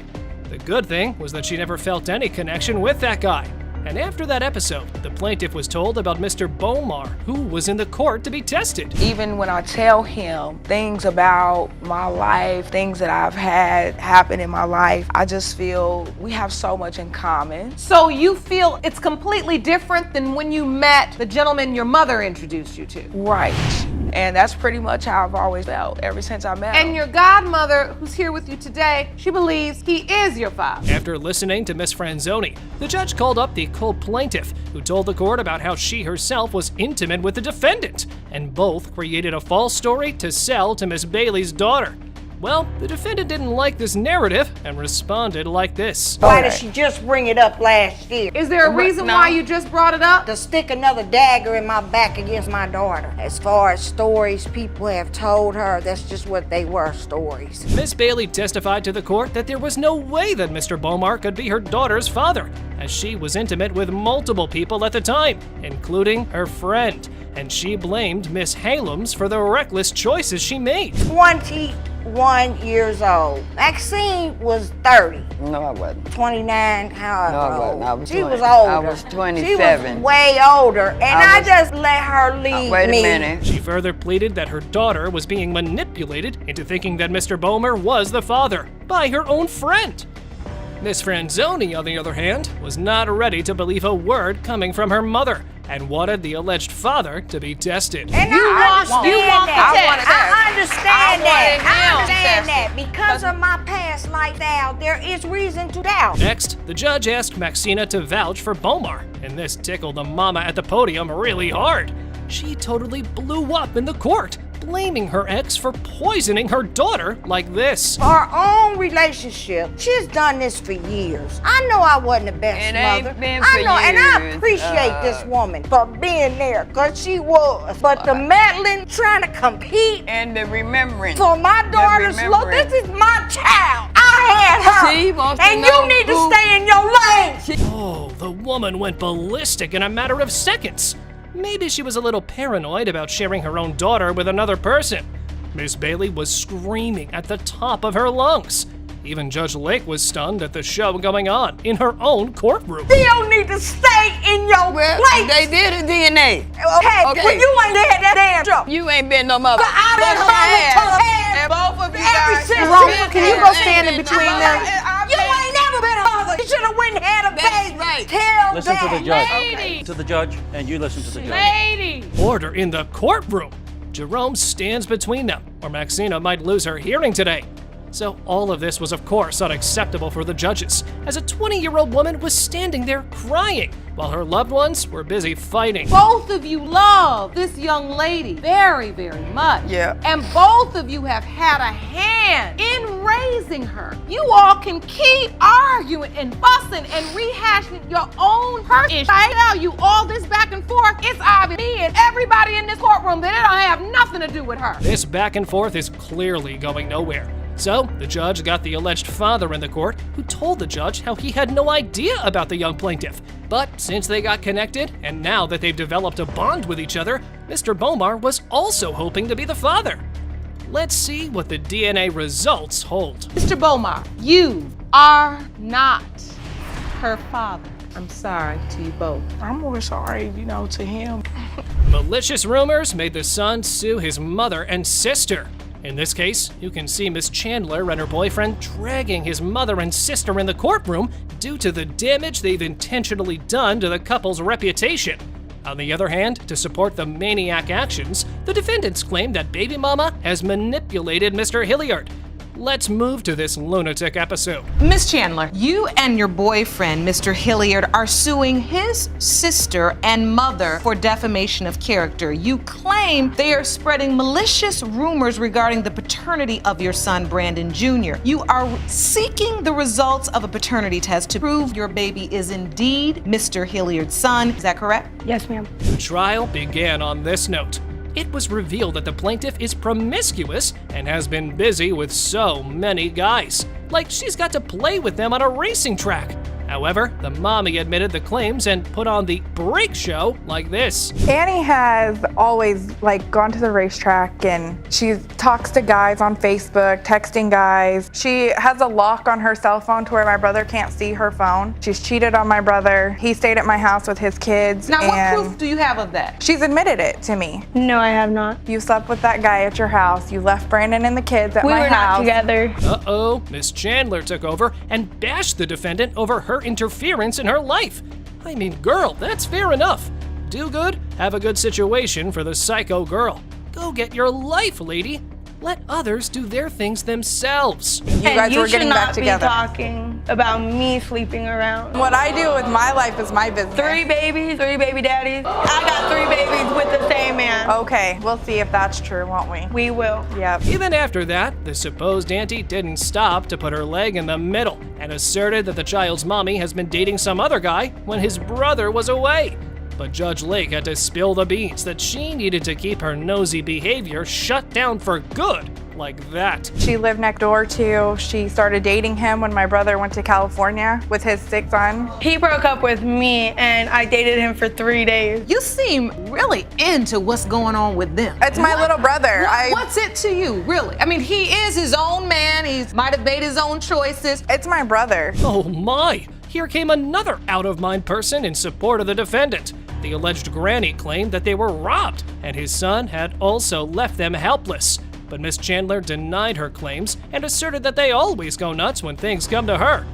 The good thing was that she never felt any connection with that guy. And after that episode, the plaintiff was told about Mr. Bomar, who was in the court to be tested. Even when I tell him things about my life, things that I've had happen in my life, I just feel we have so much in common. So you feel it's completely different than when you met the gentleman your mother introduced you to? Right. And that's pretty much how I've always felt ever since I met him. And your godmother, who's here with you today, she believes he is your father. After listening to Miss Franzoni, the judge called up the co-plaintiff, who told the court about how she herself was intimate with the defendant, and both created a false story to sell to Miss Bailey's daughter. Well, the defendant didn't like this narrative and responded like this. Why did she just bring it up last year? Is there a reason why you just brought it up? To stick another dagger in my back against my daughter. As far as stories people have told her, that's just what they were, stories. Miss Bailey testified to the court that there was no way that Mr. Bomar could be her daughter's father, as she was intimate with multiple people at the time, including her friend, and she blamed Miss Halams for the reckless choices she made. 21 years old. Maxine was 30. No, I wasn't. 29, how No, I old? wasn't. I was She 20. was older. I was 27. She was way older, and I just let her lead wait a me. minute. She further pleaded that her daughter was being manipulated into thinking that Mr. Bomar was the father by her own friend. Miss Franzoni, on the other hand, was not ready to believe a word coming from her mother and wanted the alleged father to be tested. And I understand that. Because of my past lifestyle, there is reason to doubt. Next, the judge asked Maxina to vouch for Bomar, and this tickled the mama at the podium really hard. She totally blew up in the court, blaming her ex for poisoning her daughter like this. Our own relationship, she's done this for years. I know I wasn't the best mother. I know, and I appreciate this woman for being there, because she was. But the meddling, trying to compete, and the remembrance. For my daughter's love, this is my child. I had her. She wants to and know you need who- to stay in your lane. Oh, the woman went ballistic in a matter of seconds. Maybe she was a little paranoid about sharing her own daughter with another person. Miss Bailey was screaming at the top of her lungs. Even Judge Lake was stunned at the show going on in her own courtroom. You don't need to stay in your place. They did a DNA. Okay, well, you ain't had that damn show. You ain't been no mother. But I've been And both of you guys. Jerome, can you go stand in between them? You ain't never been a mother. You should have went and had a baby. Right. Tell Listen that. to the judge. Lady. To the judge, and you listen to the judge. Lady! Order in the courtroom. Jerome stands between them, or Maxina might lose her hearing today. So all of this was of course unacceptable for the judges, as a 20-year-old woman was standing there crying, while her loved ones were busy fighting. Both of you love this young lady very, very much. Yeah. And both of you have had a hand in raising her. You all can keep arguing and fussing and rehashing your own personal issues. I tell you all this back and forth, it's obvious me and everybody in this courtroom that it don't have nothing to do with her. This back and forth is clearly going nowhere. So, the judge got the alleged father in the court, who told the judge how he had no idea about the young plaintiff. But since they got connected, and now that they've developed a bond with each other, Mr. Bomar was also hoping to be the father. Let's see what the DNA results hold. Mr. Bomar, you are not her father. I'm sorry to you both. I'm more sorry, to him. Malicious rumors made the son sue his mother and sister. In this case, you can see Miss Chandler and her boyfriend dragging his mother and sister in the courtroom due to the damage they've intentionally done to the couple's reputation. On the other hand, to support the maniac actions, the defendants claim that baby mama has manipulated Mr. Hilliard. Let's move to this lunatic episode. Miss Chandler, you and your boyfriend, Mr. Hilliard, are suing his sister and mother for defamation of character. You claim they are spreading malicious rumors regarding the paternity of your son, Brandon Jr. You are seeking the results of a paternity test to prove your baby is indeed Mr. Hilliard's son. Is that correct? Yes, ma'am. The trial began on this note. It was revealed that the plaintiff is promiscuous and has been busy with so many guys. Like she's got to play with them on a racing track. However, the mommy admitted the claims and put on the break show like this. Annie has always gone to the racetrack, and she talks to guys on Facebook, texting guys. She has a lock on her cell phone to where my brother can't see her phone. She's cheated on my brother. He stayed at my house with his kids. Now, what proof do you have of that? She's admitted it to me. No, I have not. You slept with that guy at your house. You left Brandon and the kids at We my were house. not together. Uh-oh, Miss Chandler took over and bashed the defendant over her interference in her life. I mean, girl, that's fair enough. Do good, have a good situation for the psycho girl. Go get your life, lady. Let others do their things themselves. You guys were getting back together. You should not be talking about me sleeping around. What I do with my life is my business. 3 babies, 3 baby daddies. I got 3 babies with the same man. Okay, we'll see if that's true, won't we? We will. Yep. Even after that, the supposed auntie didn't stop to put her leg in the middle and asserted that the child's mommy has been dating some other guy when his brother was away. But Judge Lake had to spill the beans that she needed to keep her nosy behavior shut down for good, like that. She lived next door too. She started dating him when my brother went to California with his 6 son. He broke up with me and I dated him for 3 days. You seem really into what's going on with them. It's my little brother. What's it to you, really? I mean, he is his own man. He might have made his own choices. It's my brother. Oh my! Here came another out-of-mind person in support of the defendant. The alleged granny claimed that they were robbed, and his son had also left them helpless. But Miss Chandler denied her claims and asserted that they always go nuts when things come to her.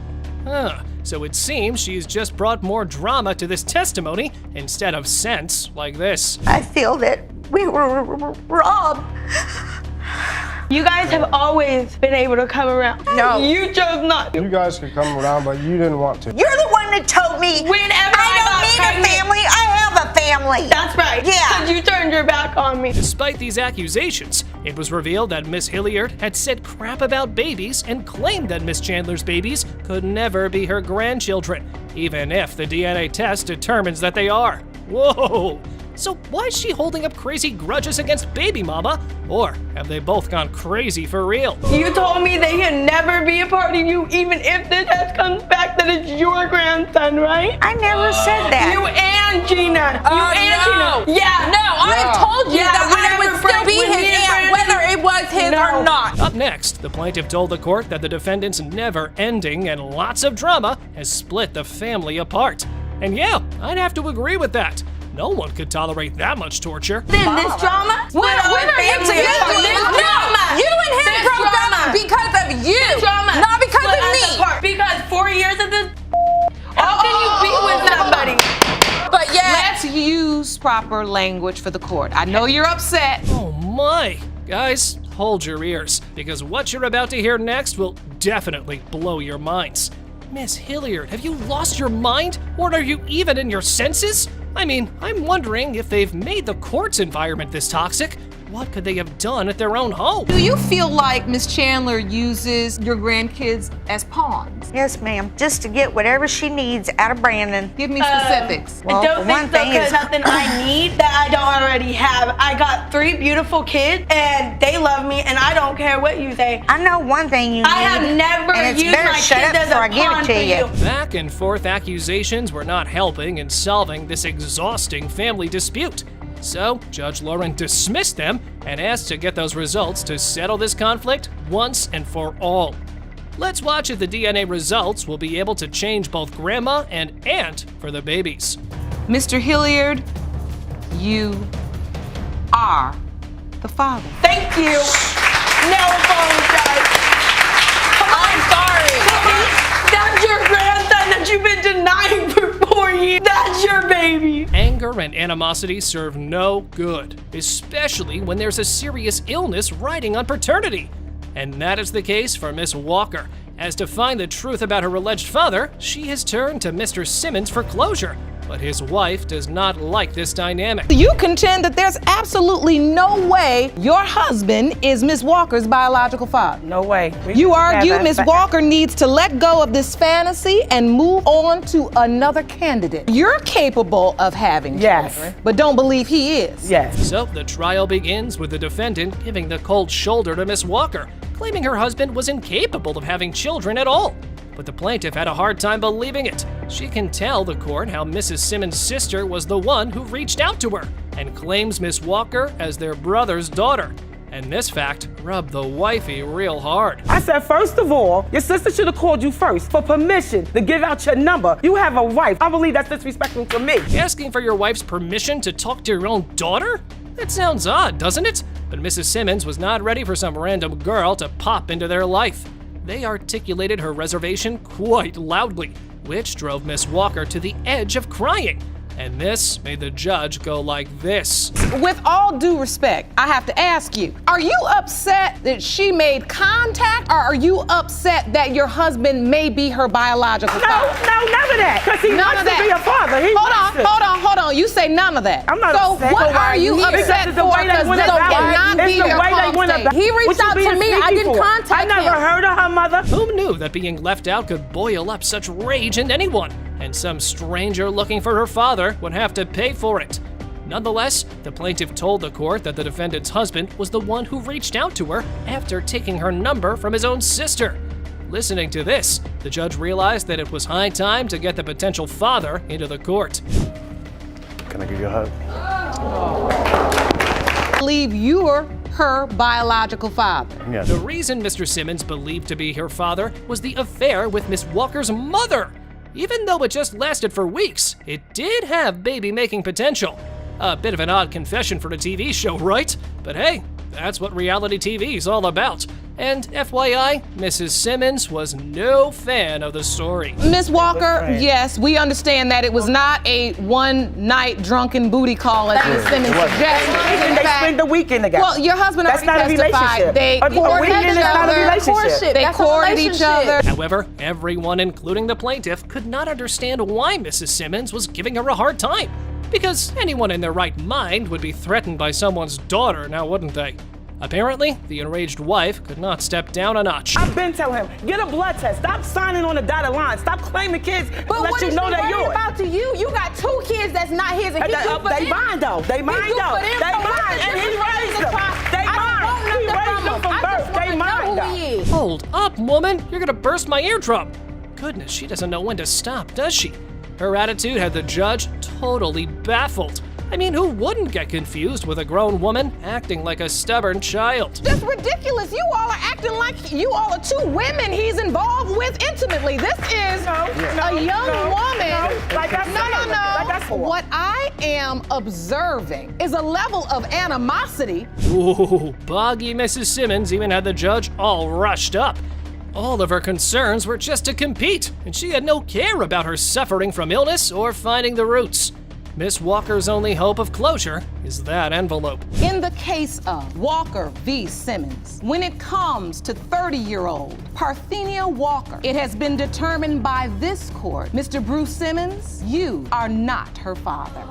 So it seems she's just brought more drama to this testimony instead of sense like this. I feel that we were robbed. You guys have always been able to come around. No. You chose not to. You guys could come around, but you didn't want to. You're the one that told me Whenever I don't need a family, I have a family. That's right. Yeah. Because you turned your back on me. Despite these accusations, it was revealed that Miss Hilliard had said crap about babies and claimed that Miss Chandler's babies could never be her grandchildren, even if the DNA test determines that they are. Whoa! So why is she holding up crazy grudges against baby mama? Or have they both gone crazy for real? You told me they can never be a part of you, even if the test comes back that it's your grandson, right? I never said that. You and Gina. Gina. Yeah. No, I told you that I would still be his aunt, whether it was his or not. Up next, the plaintiff told the court that the defendant's never-ending and lots of drama has split the family apart. And yeah, I'd have to agree with that. No one could tolerate that much torture. Then this drama? When are you together? You and him broke up because of you, not because of me. Because 4 years of this, how can you be with somebody? But yeah, Let's use proper language for the court. I know you're upset. Oh my. Guys, hold your ears, because what you're about to hear next will definitely blow your minds. Miss Hilliard, have you lost your mind? Or are you even in your senses? I mean, I'm wondering if they've made the court's environment this toxic. What could they have done at their own home? do you feel like Miss Chandler uses your grandkids as pawns? Yes, ma'am. Just to get whatever she needs out of Brandon. Give me specifics. Well, I don't one think so, thing because is- nothing I need that I don't already have. I got 3 beautiful kids, and they love me, and I don't care what you say. I know one thing you need. I have never and it's used better my shut kids up as a before I give pawn it to for you. you. Back and forth accusations were not helping in solving this exhausting family dispute. So, Judge Lauren dismissed them and asked to get those results to settle this conflict once and for all. Let's watch if the DNA results will be able to change both grandma and aunt for the babies. Mr. Hilliard, you are the father. Thank you. Now apologize. I'm sorry. That's your grandson that you've been denying for 4 years. That's your baby. Anger and animosity serve no good, especially when there's a serious illness riding on paternity. And that is the case for Miss Walker. As to find the truth about her alleged father, she has turned to Mr. Simmons for closure. But his wife does not like this dynamic. You contend that there's absolutely no way your husband is Miss Walker's biological father. No way. You argue Miss Walker needs to let go of this fantasy and move on to another candidate. You're capable of having children, but don't believe he is. Yes. So the trial begins with the defendant giving the cold shoulder to Miss Walker, claiming her husband was incapable of having children at all. But the plaintiff had a hard time believing it. She can tell the court how Mrs. Simmons' sister was the one who reached out to her and claims Miss Walker as their brother's daughter. And this fact rubbed the wifey real hard. I said, first of all, your sister should have called you first for permission to give out your number. You have a wife. I believe that's disrespectful to me. Asking for your wife's permission to talk to your own daughter? That sounds odd, doesn't it? But Mrs. Simmons was not ready for some random girl to pop into their life. They articulated her reservation quite loudly, which drove Miss Walker to the edge of crying. And this made the judge go like this. With all due respect, I have to ask you, are you upset that she made contact, or are you upset that your husband may be her biological father? No, none of that. Because he None wants of to that. be a father. He wants to. Hold on. You say none of that. I'm not so upset. what So why are you here? upset Because the for? way they Because went this about it. cannot It's be the your way they calm went state. about it. He What reached you out to being me. I sneaky didn't for? contact I never him. heard of her mother. Who knew that being left out could boil up such rage in anyone, and some stranger looking for her father would have to pay for it? Nonetheless, the plaintiff told the court that the defendant's husband was the one who reached out to her after taking her number from his own sister. Listening to this, the judge realized that it was high time to get the potential father into the court. Can I give you a hug? I believe you're her biological father. Yes. The reason Mr. Simmons believed to be her father was the affair with Miss Walker's mother. Even though it just lasted for weeks, it did have baby-making potential. A bit of an odd confession for a TV show, right? But hey, that's what reality TV is all about. And FYI, Mrs. Simmons was no fan of the story. Miss Walker, yes, we understand that it was not a one-night drunken booty call, as Miss Simmons suggested. And they spent the weekend together. Well, your husband That's already not a testified. relationship. They A courted weekend each is not a other. relationship. They courted each other. However, everyone, including the plaintiff, could not understand why Mrs. Simmons was giving her a hard time. Because anyone in their right mind would be threatened by someone's daughter, now wouldn't they? Apparently, the enraged wife could not step down a notch. I've been telling him, get a blood test. Stop signing on the dotted line. Stop claiming kids unless you know they're yours. About to you? You got 2 kids that's not his, and he They mine though. They mine though. They mine, and he raised them. They mine. He raised them from birth. They mine though. Hold up, woman! You're gonna burst my eardrum! Goodness, she doesn't know when to stop, does she? Her attitude had the judge totally baffled. I mean, who wouldn't get confused with a grown woman acting like a stubborn child? That's ridiculous. You all are acting like you all are 2 women he's involved with intimately. This is a young woman. No. What I am observing is a level of animosity. Ooh, boggy Mrs. Simmons even had the judge all rushed up. All of her concerns were just to compete, and she had no care about her suffering from illness or finding the roots. Miss Walker's only hope of closure is that envelope. In the case of Walker v. Simmons, when it comes to 30-year-old Parthenia Walker, it has been determined by this court, Mr. Bruce Simmons, you are not her father.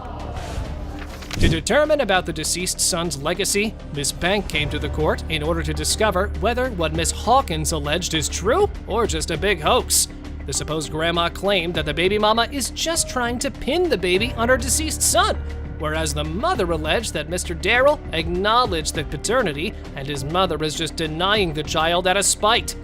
To determine about the deceased son's legacy, Miss Bank came to the court in order to discover whether what Miss Hawkins alleged is true or just a big hoax. The supposed grandma claimed that the baby mama is just trying to pin the baby on her deceased son, whereas the mother alleged that Mr. Darrell acknowledged the paternity and his mother is just denying the child out of spite.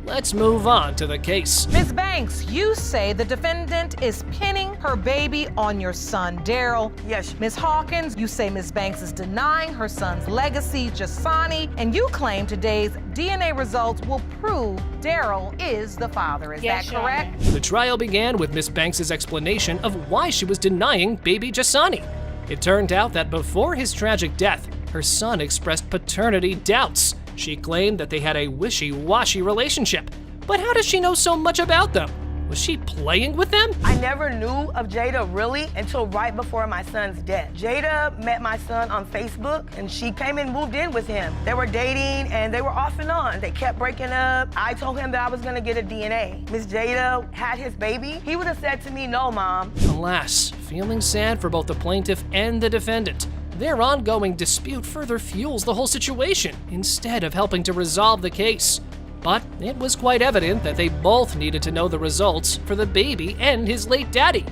Let's move on to the case. Ms. Banks, you say the defendant is pinning her baby on your son, Darrell. Yes. Ms. Hawkins, you say Ms. Banks is denying her son's legacy, Jasani, and you claim today's DNA results will prove Darrell is the father. Is that correct? The trial began with Miss Banks' explanation of why she was denying baby Jasani. It turned out that before his tragic death, her son expressed paternity doubts. She claimed that they had a wishy-washy relationship. But how does she know so much about them? Was she playing with them? I never knew of Jada really until right before my son's death. Jada met my son on Facebook and she came and moved in with him. They were dating and they were off and on. They kept breaking up. I told him that I was gonna get a DNA. Miss Jada had his baby. He would have said to me, no, Mom. Alas, feeling sad for both the plaintiff and the defendant. Their ongoing dispute further fuels the whole situation instead of helping to resolve the case. But it was quite evident that they both needed to know the results for the baby and his late daddy.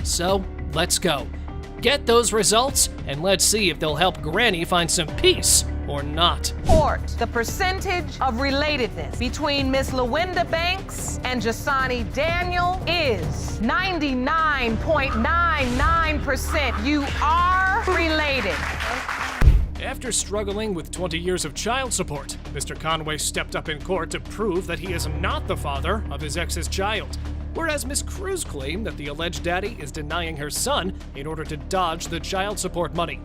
So let's go. Get those results and let's see if they'll help Granny find some peace or not. Court, the percentage of relatedness between Miss LaWinda Banks and Jasani Daniel is 99.99%. You are related. After struggling with 20 years of child support, Mr. Conway stepped up in court to prove that he is not the father of his ex's child, whereas Miss Cruz claimed that the alleged daddy is denying her son in order to dodge the child support money.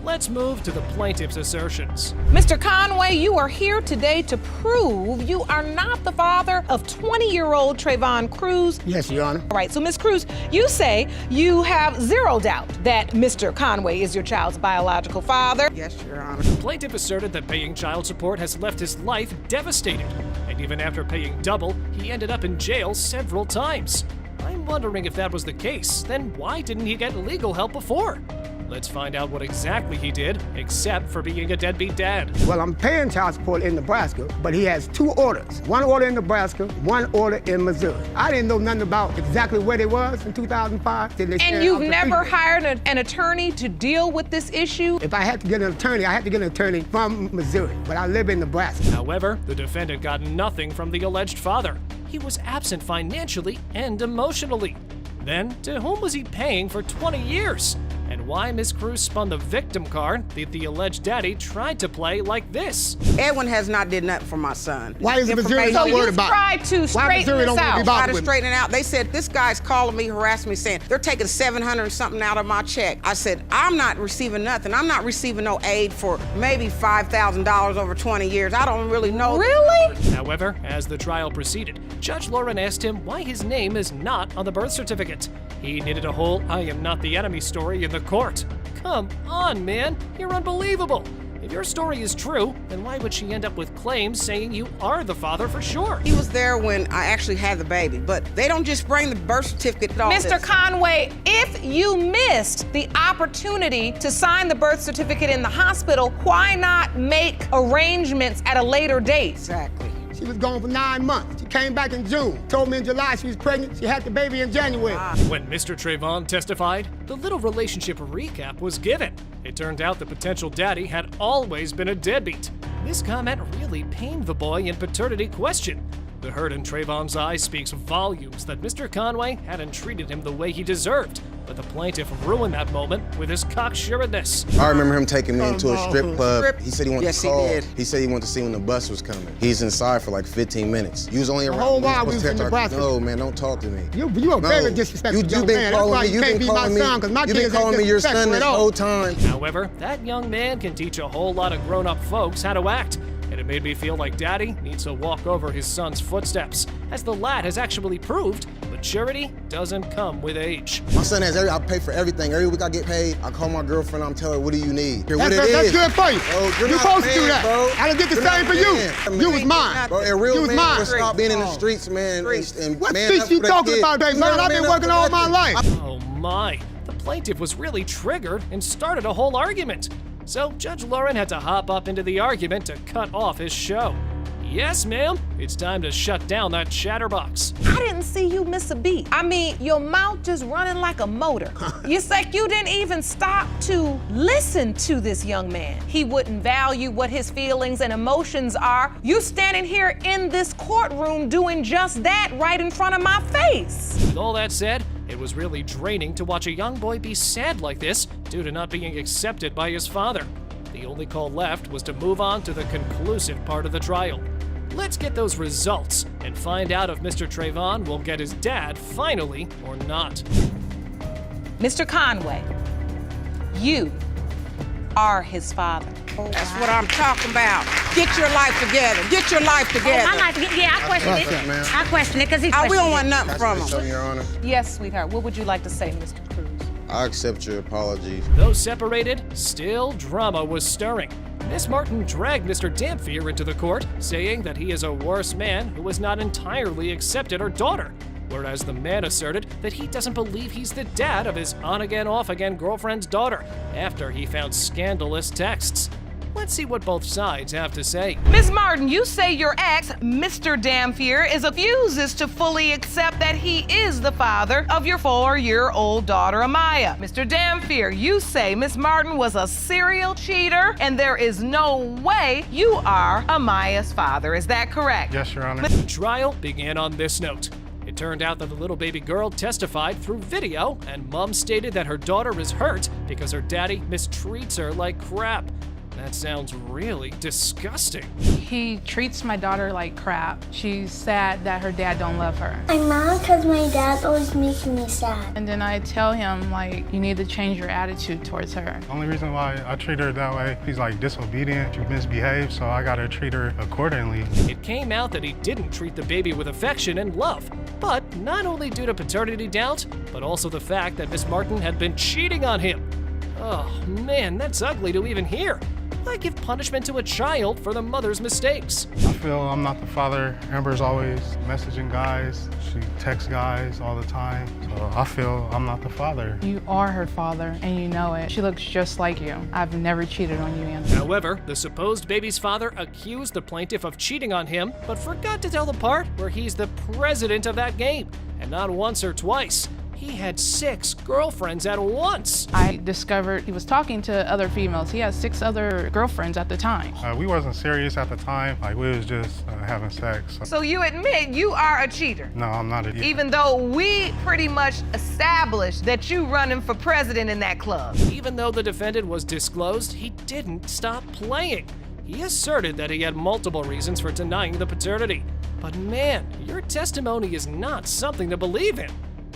Let's move to the plaintiff's assertions. Mr. Conway, you are here today to prove you are not the father of 20-year-old Trayvon Cruz. Yes, Your Honor. All right, so Ms. Cruz, you say you have zero doubt that Mr. Conway is your child's biological father. Yes, Your Honor. The plaintiff asserted that paying child support has left his life devastated, and even after paying double, he ended up in jail several times. I'm wondering if that was the case, then why didn't he get legal help before? Let's find out what exactly he did, except for being a deadbeat dad. Well, I'm paying child support in Nebraska, but he has 2 orders. 1 order in Nebraska, 1 order in Missouri. I didn't know nothing about exactly where they was in 2005. And you've never hired an attorney to deal with this issue? If I had to get an attorney, I had to get an attorney from Missouri, but I live in Nebraska. However, the defendant got nothing from the alleged father. He was absent financially and emotionally. Then, to whom was he paying for 20 years? And why Ms. Cruz spun the victim card that the alleged daddy tried to play like this? Edwin has not did nothing for my son. Why is Missouri not worried about it? Tried to straighten this out. Try to straighten it out. They said, this guy's calling me, harassing me, saying, they're taking $700 and something out of my check. I said, I'm not receiving nothing. I'm not receiving no aid for maybe $5,000 over 20 years. I don't really know. Really? However, as the trial proceeded, Judge Lauren asked him why his name is not on the birth certificate. He knitted a whole "I am not the enemy" story in the court. Come on, man, you're unbelievable. If your story is true, then why would she end up with claims saying you are the father for sure? He was there when I actually had the baby, but they don't just bring the birth certificate to all Mr. this. Conway, if you missed the opportunity to sign the birth certificate in the hospital, why not make arrangements at a later date? Exactly. She was gone for 9 months. She came back in June. Told me in July she was pregnant. She had the baby in January. When Mr. Trayvon testified, the little relationship recap was given. It turned out the potential daddy had always been a deadbeat. This comment really pained the boy in paternity question. The hurt in Trayvon's eyes speaks volumes that Mr. Conway hadn't treated him the way he deserved. But the plaintiff ruined that moment with his cocksureness. I remember him taking me into a strip club. He said he wanted Yes, to call. he did. He said he wanted to see when the bus was coming. He's inside for like 15 minutes. You was only around. whole while we we was in Nebraska. No, man, don't talk to me. You a very disrespectful young man. That's why you can't be my son, because my You've kids been calling ain't me your son disrespectful this at all. whole time. However, that young man can teach a whole lot of grown-up folks how to act. And it made me feel like Daddy needs to walk over his son's footsteps. As the lad has actually proved, maturity doesn't come with age. My son has I pay for everything. Every week I get paid. I call my girlfriend. I'm telling her, what do you need? Here, what it That's is. good for you. Bro, you're You're not supposed to do man, that. bro. I done did the You're same not for you. man. You was mine. Bro, a real You was man mine. will stop being in the streets, man. And What man streets up you for the talking kid. about, baby? You Man, never I've been man up working for all my nothing. life. Oh my, the plaintiff was really triggered and started a whole argument. So Judge Lauren had to hop up into the argument to cut off his show. Yes, ma'am, it's time to shut down that chatterbox. I didn't see you miss a beat. I mean, your mouth just running like a motor. It's like you didn't even stop to listen to this young man. He wouldn't value what his feelings and emotions are. You standing here in this courtroom doing just that right in front of my face. With all that said, it was really draining to watch a young boy be sad like this due to not being accepted by his father. The only call left was to move on to the conclusive part of the trial. Let's get those results and find out if Mr. Trayvon will get his dad finally or not. Mr. Conway, you are his father. That's what I'm talking about. Get your life together. Get your life together. My life, yeah, I question What's it. that, ma'am? I question it because he's We don't questioning want it. nothing from That's him. Your Honor. Yes, sweetheart. What would you like to say, Mr. Cruz? I accept your apologies. Though separated, still drama was stirring. Miss Martin dragged Mr. Dampier into the court, saying that he is a worse man who has not entirely accepted her daughter, whereas the man asserted that he doesn't believe he's the dad of his on-again, off-again girlfriend's daughter after he found scandalous texts. Let's see what both sides have to say. Ms. Martin, you say your ex, Mr. Dampier, refuses to fully accept that he is the father of your 4-year-old daughter, Amaya. Mr. Dampier, you say Ms. Martin was a serial cheater and there is no way you are Amaya's father. Is that correct? Yes, Your Honor. The trial began on this note. It turned out that the little baby girl testified through video, and mom stated that her daughter is hurt because her daddy mistreats her like crap. That sounds really disgusting. He treats my daughter like crap. She's sad that her dad don't love her. I'm mad because my dad's always making me sad. And then I tell him, like, you need to change your attitude towards her. The only reason why I treat her that way, she's like disobedient, she misbehaves, so I gotta treat her accordingly. It came out that he didn't treat the baby with affection and love, but not only due to paternity doubt, but also the fact that Miss Martin had been cheating on him. Oh man, that's ugly to even hear. Why give punishment to a child for the mother's mistakes? I feel I'm not the father. Amber's always messaging guys. She texts guys all the time. So I feel I'm not the father. You are her father, and you know it. She looks just like you. I've never cheated on you, Anna. However, the supposed baby's father accused the plaintiff of cheating on him, but forgot to tell the part where he's the president of that game, and not once or twice. He had 6 girlfriends at once. I discovered he was talking to other females. He had 6 other girlfriends at the time. We wasn't serious at the time. Like, we was just having sex. So you admit you are a cheater? No, I'm not a cheater. Even though we pretty much established that you running for president in that club. Even though the defendant was disclosed, he didn't stop playing. He asserted that he had multiple reasons for denying the paternity. But man, your testimony is not something to believe in.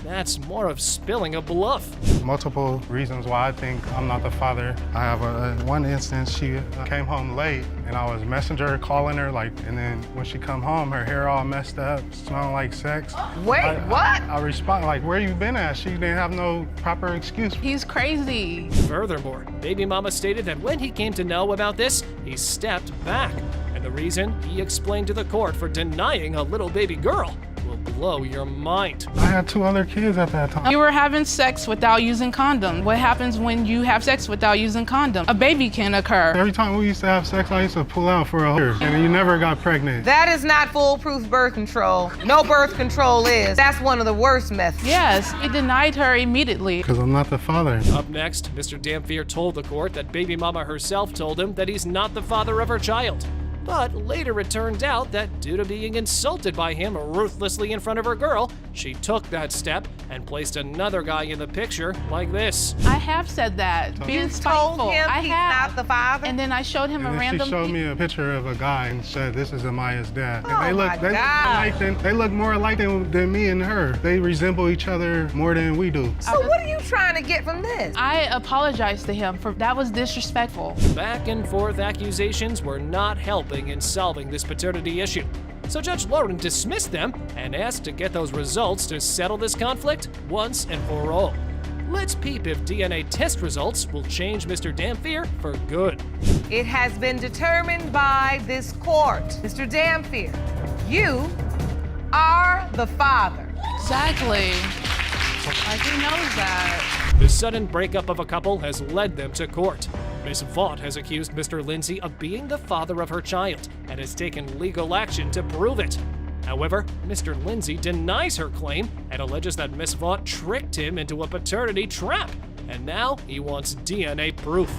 That's more of spilling a bluff. Multiple reasons why I think I'm not the father. I have one instance, she came home late and I was messenger calling her, and then when she come home, her hair all messed up, smelling like sex. Wait, what? I respond, where you been at? She didn't have no proper excuse. He's crazy. Furthermore, baby mama stated that when he came to know about this, he stepped back. And the reason, he explained to the court for denying a little baby girl, will blow your mind. I had 2 other kids at that time. You were having sex without using condom. What happens when you have sex without using condom? A baby can occur. Every time we used to have sex, I used to pull out for a year, and you never got pregnant. That is not foolproof birth control. No birth control is. That's one of the worst methods. Yes, he denied her immediately. Because I'm not the father. Up next, Mr. Dampier told the court that baby mama herself told him that he's not the father of her child. But later it turned out that due to being insulted by him ruthlessly in front of her girl, she took that step and placed another guy in the picture like this. I have said that. You told him he's not the father? And then I showed him and a random she showed me a picture of a guy and said, this is Amaya's dad. Oh, and they look more alike than me and her. They resemble each other more than we do. So what are you trying to get from this? I apologized to him for that was disrespectful. Back and forth accusations were not helping in solving this paternity issue. So Judge Lauren dismissed them and asked to get those results to settle this conflict once and for all. Let's peep if DNA test results will change Mr. Dampier for good. It has been determined by this court. Mr. Dampier, you are the father. Exactly. Like he knows that. The sudden breakup of a couple has led them to court. Ms. Vaught has accused Mr. Lindsay of being the father of her child and has taken legal action to prove it. However, Mr. Lindsay denies her claim and alleges that Ms. Vaught tricked him into a paternity trap, and now he wants DNA proof.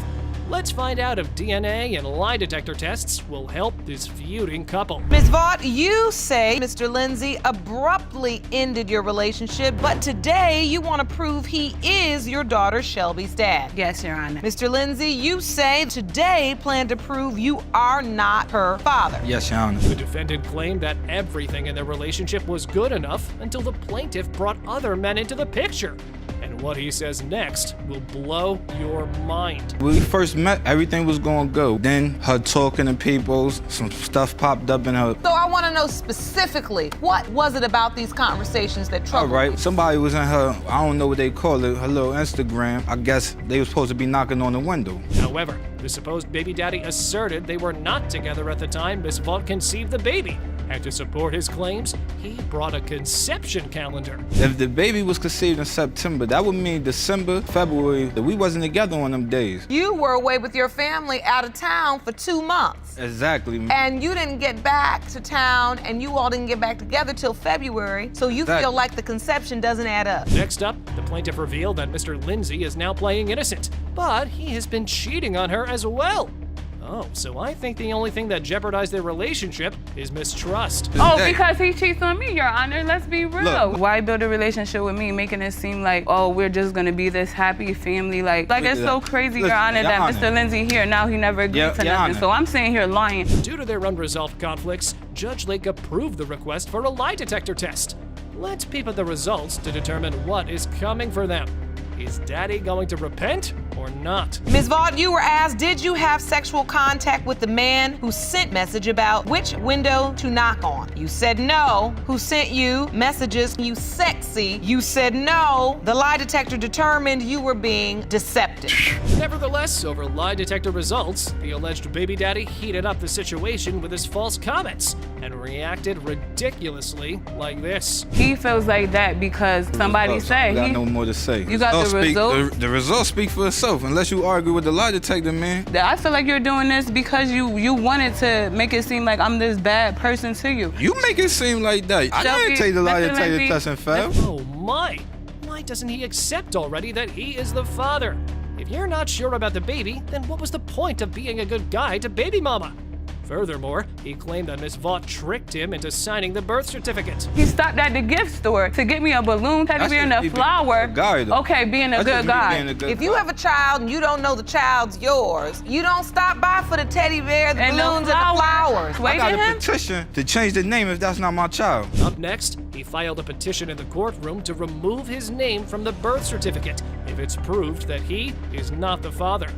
Let's find out if DNA and lie detector tests will help this feuding couple. Ms. Vaught, you say Mr. Lindsay abruptly ended your relationship, but today you want to prove he is your daughter Shelby's dad. Yes, Your Honor. Mr. Lindsay, you say today plan to prove you are not her father. Yes, Your Honor. The defendant claimed that everything in their relationship was good enough until the plaintiff brought other men into the picture. And what he says next will blow your mind. When we first met, everything was going good. Then her talking to people, some stuff popped up in her. So I want to know specifically, what was it about these conversations that troubled you? All right, somebody was in her, I don't know what they call it, her little Instagram. I guess they were supposed to be knocking on the window. However, the supposed baby daddy asserted they were not together at the time Miss Vaught conceived the baby. And to support his claims, he brought a conception calendar. If the baby was conceived in September, that would mean December, February, that we wasn't together on them days. You were away with your family out of town for 2 months. Exactly. And you didn't get back to town, and you all didn't get back together till February, so you feel like the conception doesn't add up. Next up, the plaintiff revealed that Mr. Lindsay is now playing innocent, but he has been cheating on her as well. Oh, so I think the only thing that jeopardized their relationship is mistrust. Oh, because he cheats on me, Your Honor. Let's be real. Look. Why build a relationship with me, making it seem like, oh, we're just gonna be this happy family? Like it's so crazy, Your Honor, that Mr. Lindsay here, now he never agreed to nothing. So I'm sitting here lying. Due to their unresolved conflicts, Judge Lake approved the request for a lie detector test. Let's peep at the results to determine what is coming for them. Is Daddy going to repent or not? Ms. Vaught, you were asked, did you have sexual contact with the man who sent message about which window to knock on? You said no. Who sent you messages, you sexy? You said no. The lie detector determined you were being deceptive. Nevertheless, over lie detector results, the alleged baby daddy heated up the situation with his false comments and reacted ridiculously like this. He feels like that because somebody said I got no more to say. You got the results? The results speak for itself, unless you argue with the lie detector, man. I feel like you're doing this because you wanted to make it seem like I'm this bad person to you. You make it seem like that. I didn't take the lie detector test and fail. Oh my! Why doesn't he accept already that he is the father? If you're not sure about the baby, then what was the point of being a good guy to baby mama? Furthermore, he claimed that Miss Vaught tricked him into signing the birth certificate. He stopped at the gift store to get me a balloon, teddy bear, and a flower. Okay, being a good guy. If you have a child and you don't know the child's yours, you don't stop by for the teddy bear, the balloons, and the flowers. I got a petition to change the name if that's not my child. Up next, he filed a petition in the courtroom to remove his name from the birth certificate if it's proved that he is not the father.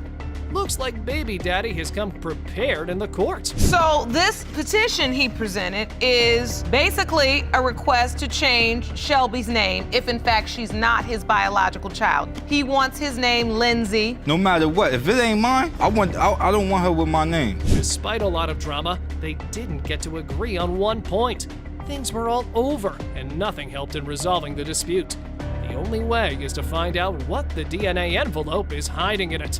Looks like baby daddy has come prepared in the court. So this petition he presented is basically a request to change Shelby's name if in fact she's not his biological child. He wants his name Lindsay. No matter what, if it ain't mine, I don't want her with my name. Despite a lot of drama, they didn't get to agree on one point. Things were all over, and nothing helped in resolving the dispute. The only way is to find out what the DNA envelope is hiding in it.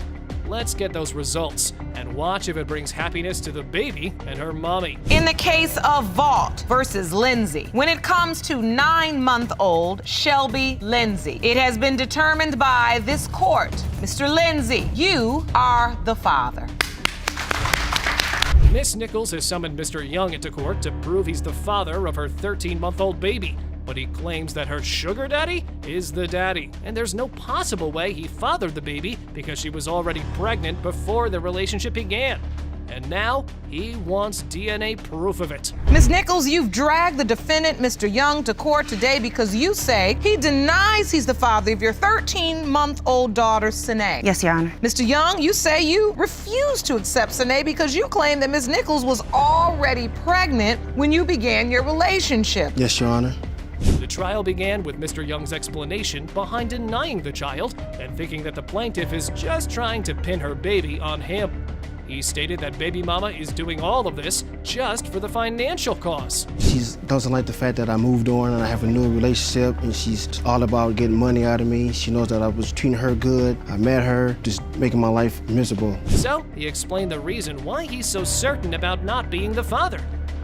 Let's get those results and watch if it brings happiness to the baby and her mommy. In the case of Vaught versus Lindsay, when it comes to 9-month-old Shelby Lindsay, it has been determined by this court, Mr. Lindsay, you are the father. Miss Nichols has summoned Mr. Young into court to prove he's the father of her 13-month-old baby. But he claims that her sugar daddy is the daddy, and there's no possible way he fathered the baby because she was already pregnant before the relationship began. And now he wants DNA proof of it. Ms. Nichols, you've dragged the defendant, Mr. Young, to court today because you say he denies he's the father of your 13-month-old daughter, Sine. Yes, Your Honor. Mr. Young, you say you refuse to accept Sine because you claim that Ms. Nichols was already pregnant when you began your relationship. Yes, Your Honor. The trial began with Mr. Young's explanation behind denying the child and thinking that the plaintiff is just trying to pin her baby on him. He stated that baby mama is doing all of this just for the financial cause. She doesn't like the fact that I moved on and I have a new relationship, and she's all about getting money out of me. She knows that I was treating her good. I met her, just making my life miserable. So he explained the reason why he's so certain about not being the father.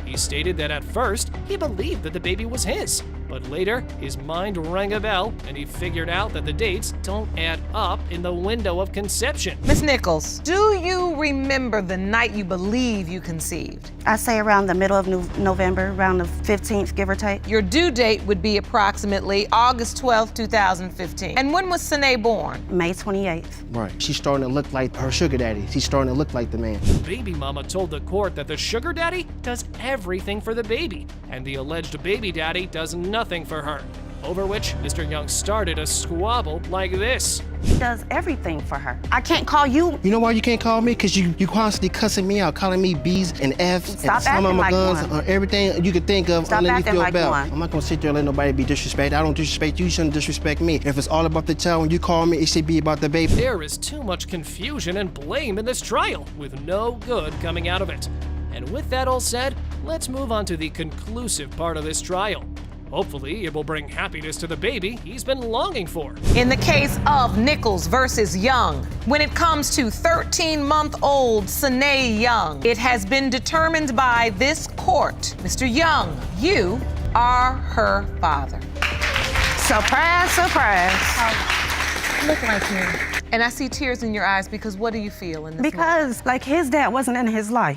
He stated that at first, he believed that the baby was his, but later, his mind rang a bell and he figured out that the dates don't add up in the window of conception. Ms. Nichols, do you remember the night you believe you conceived? I say around the middle of November, around the 15th, give or take. Your due date would be approximately August 12th, 2015. And when was Sine born? May 28th. Right. She's starting to look like her sugar daddy. She's starting to look like the man. Baby mama told the court that the sugar daddy does everything for the baby, and the alleged baby daddy does nothing for her. Over which Mr. Young started a squabble like this. He does everything for her. I can't call you. You know why you can't call me? Because you constantly cussing me out, calling me B's and F's and some of my guns on everything you could think of underneath your belt. I'm not gonna sit there and let nobody be disrespected. I don't disrespect you, you shouldn't disrespect me. If it's all about the child, when you call me, it should be about the baby. There is too much confusion and blame in this trial, with no good coming out of it. And with that all said, let's move on to the conclusive part of this trial. Hopefully, it will bring happiness to the baby he's been longing for. In the case of Nichols versus Young, when it comes to 13-month-old Sine Young, it has been determined by this court, Mr. Young, you are her father. Surprise, surprise. Look right here. And I see tears in your eyes because what do you feel in this moment? Because like his dad wasn't in his life.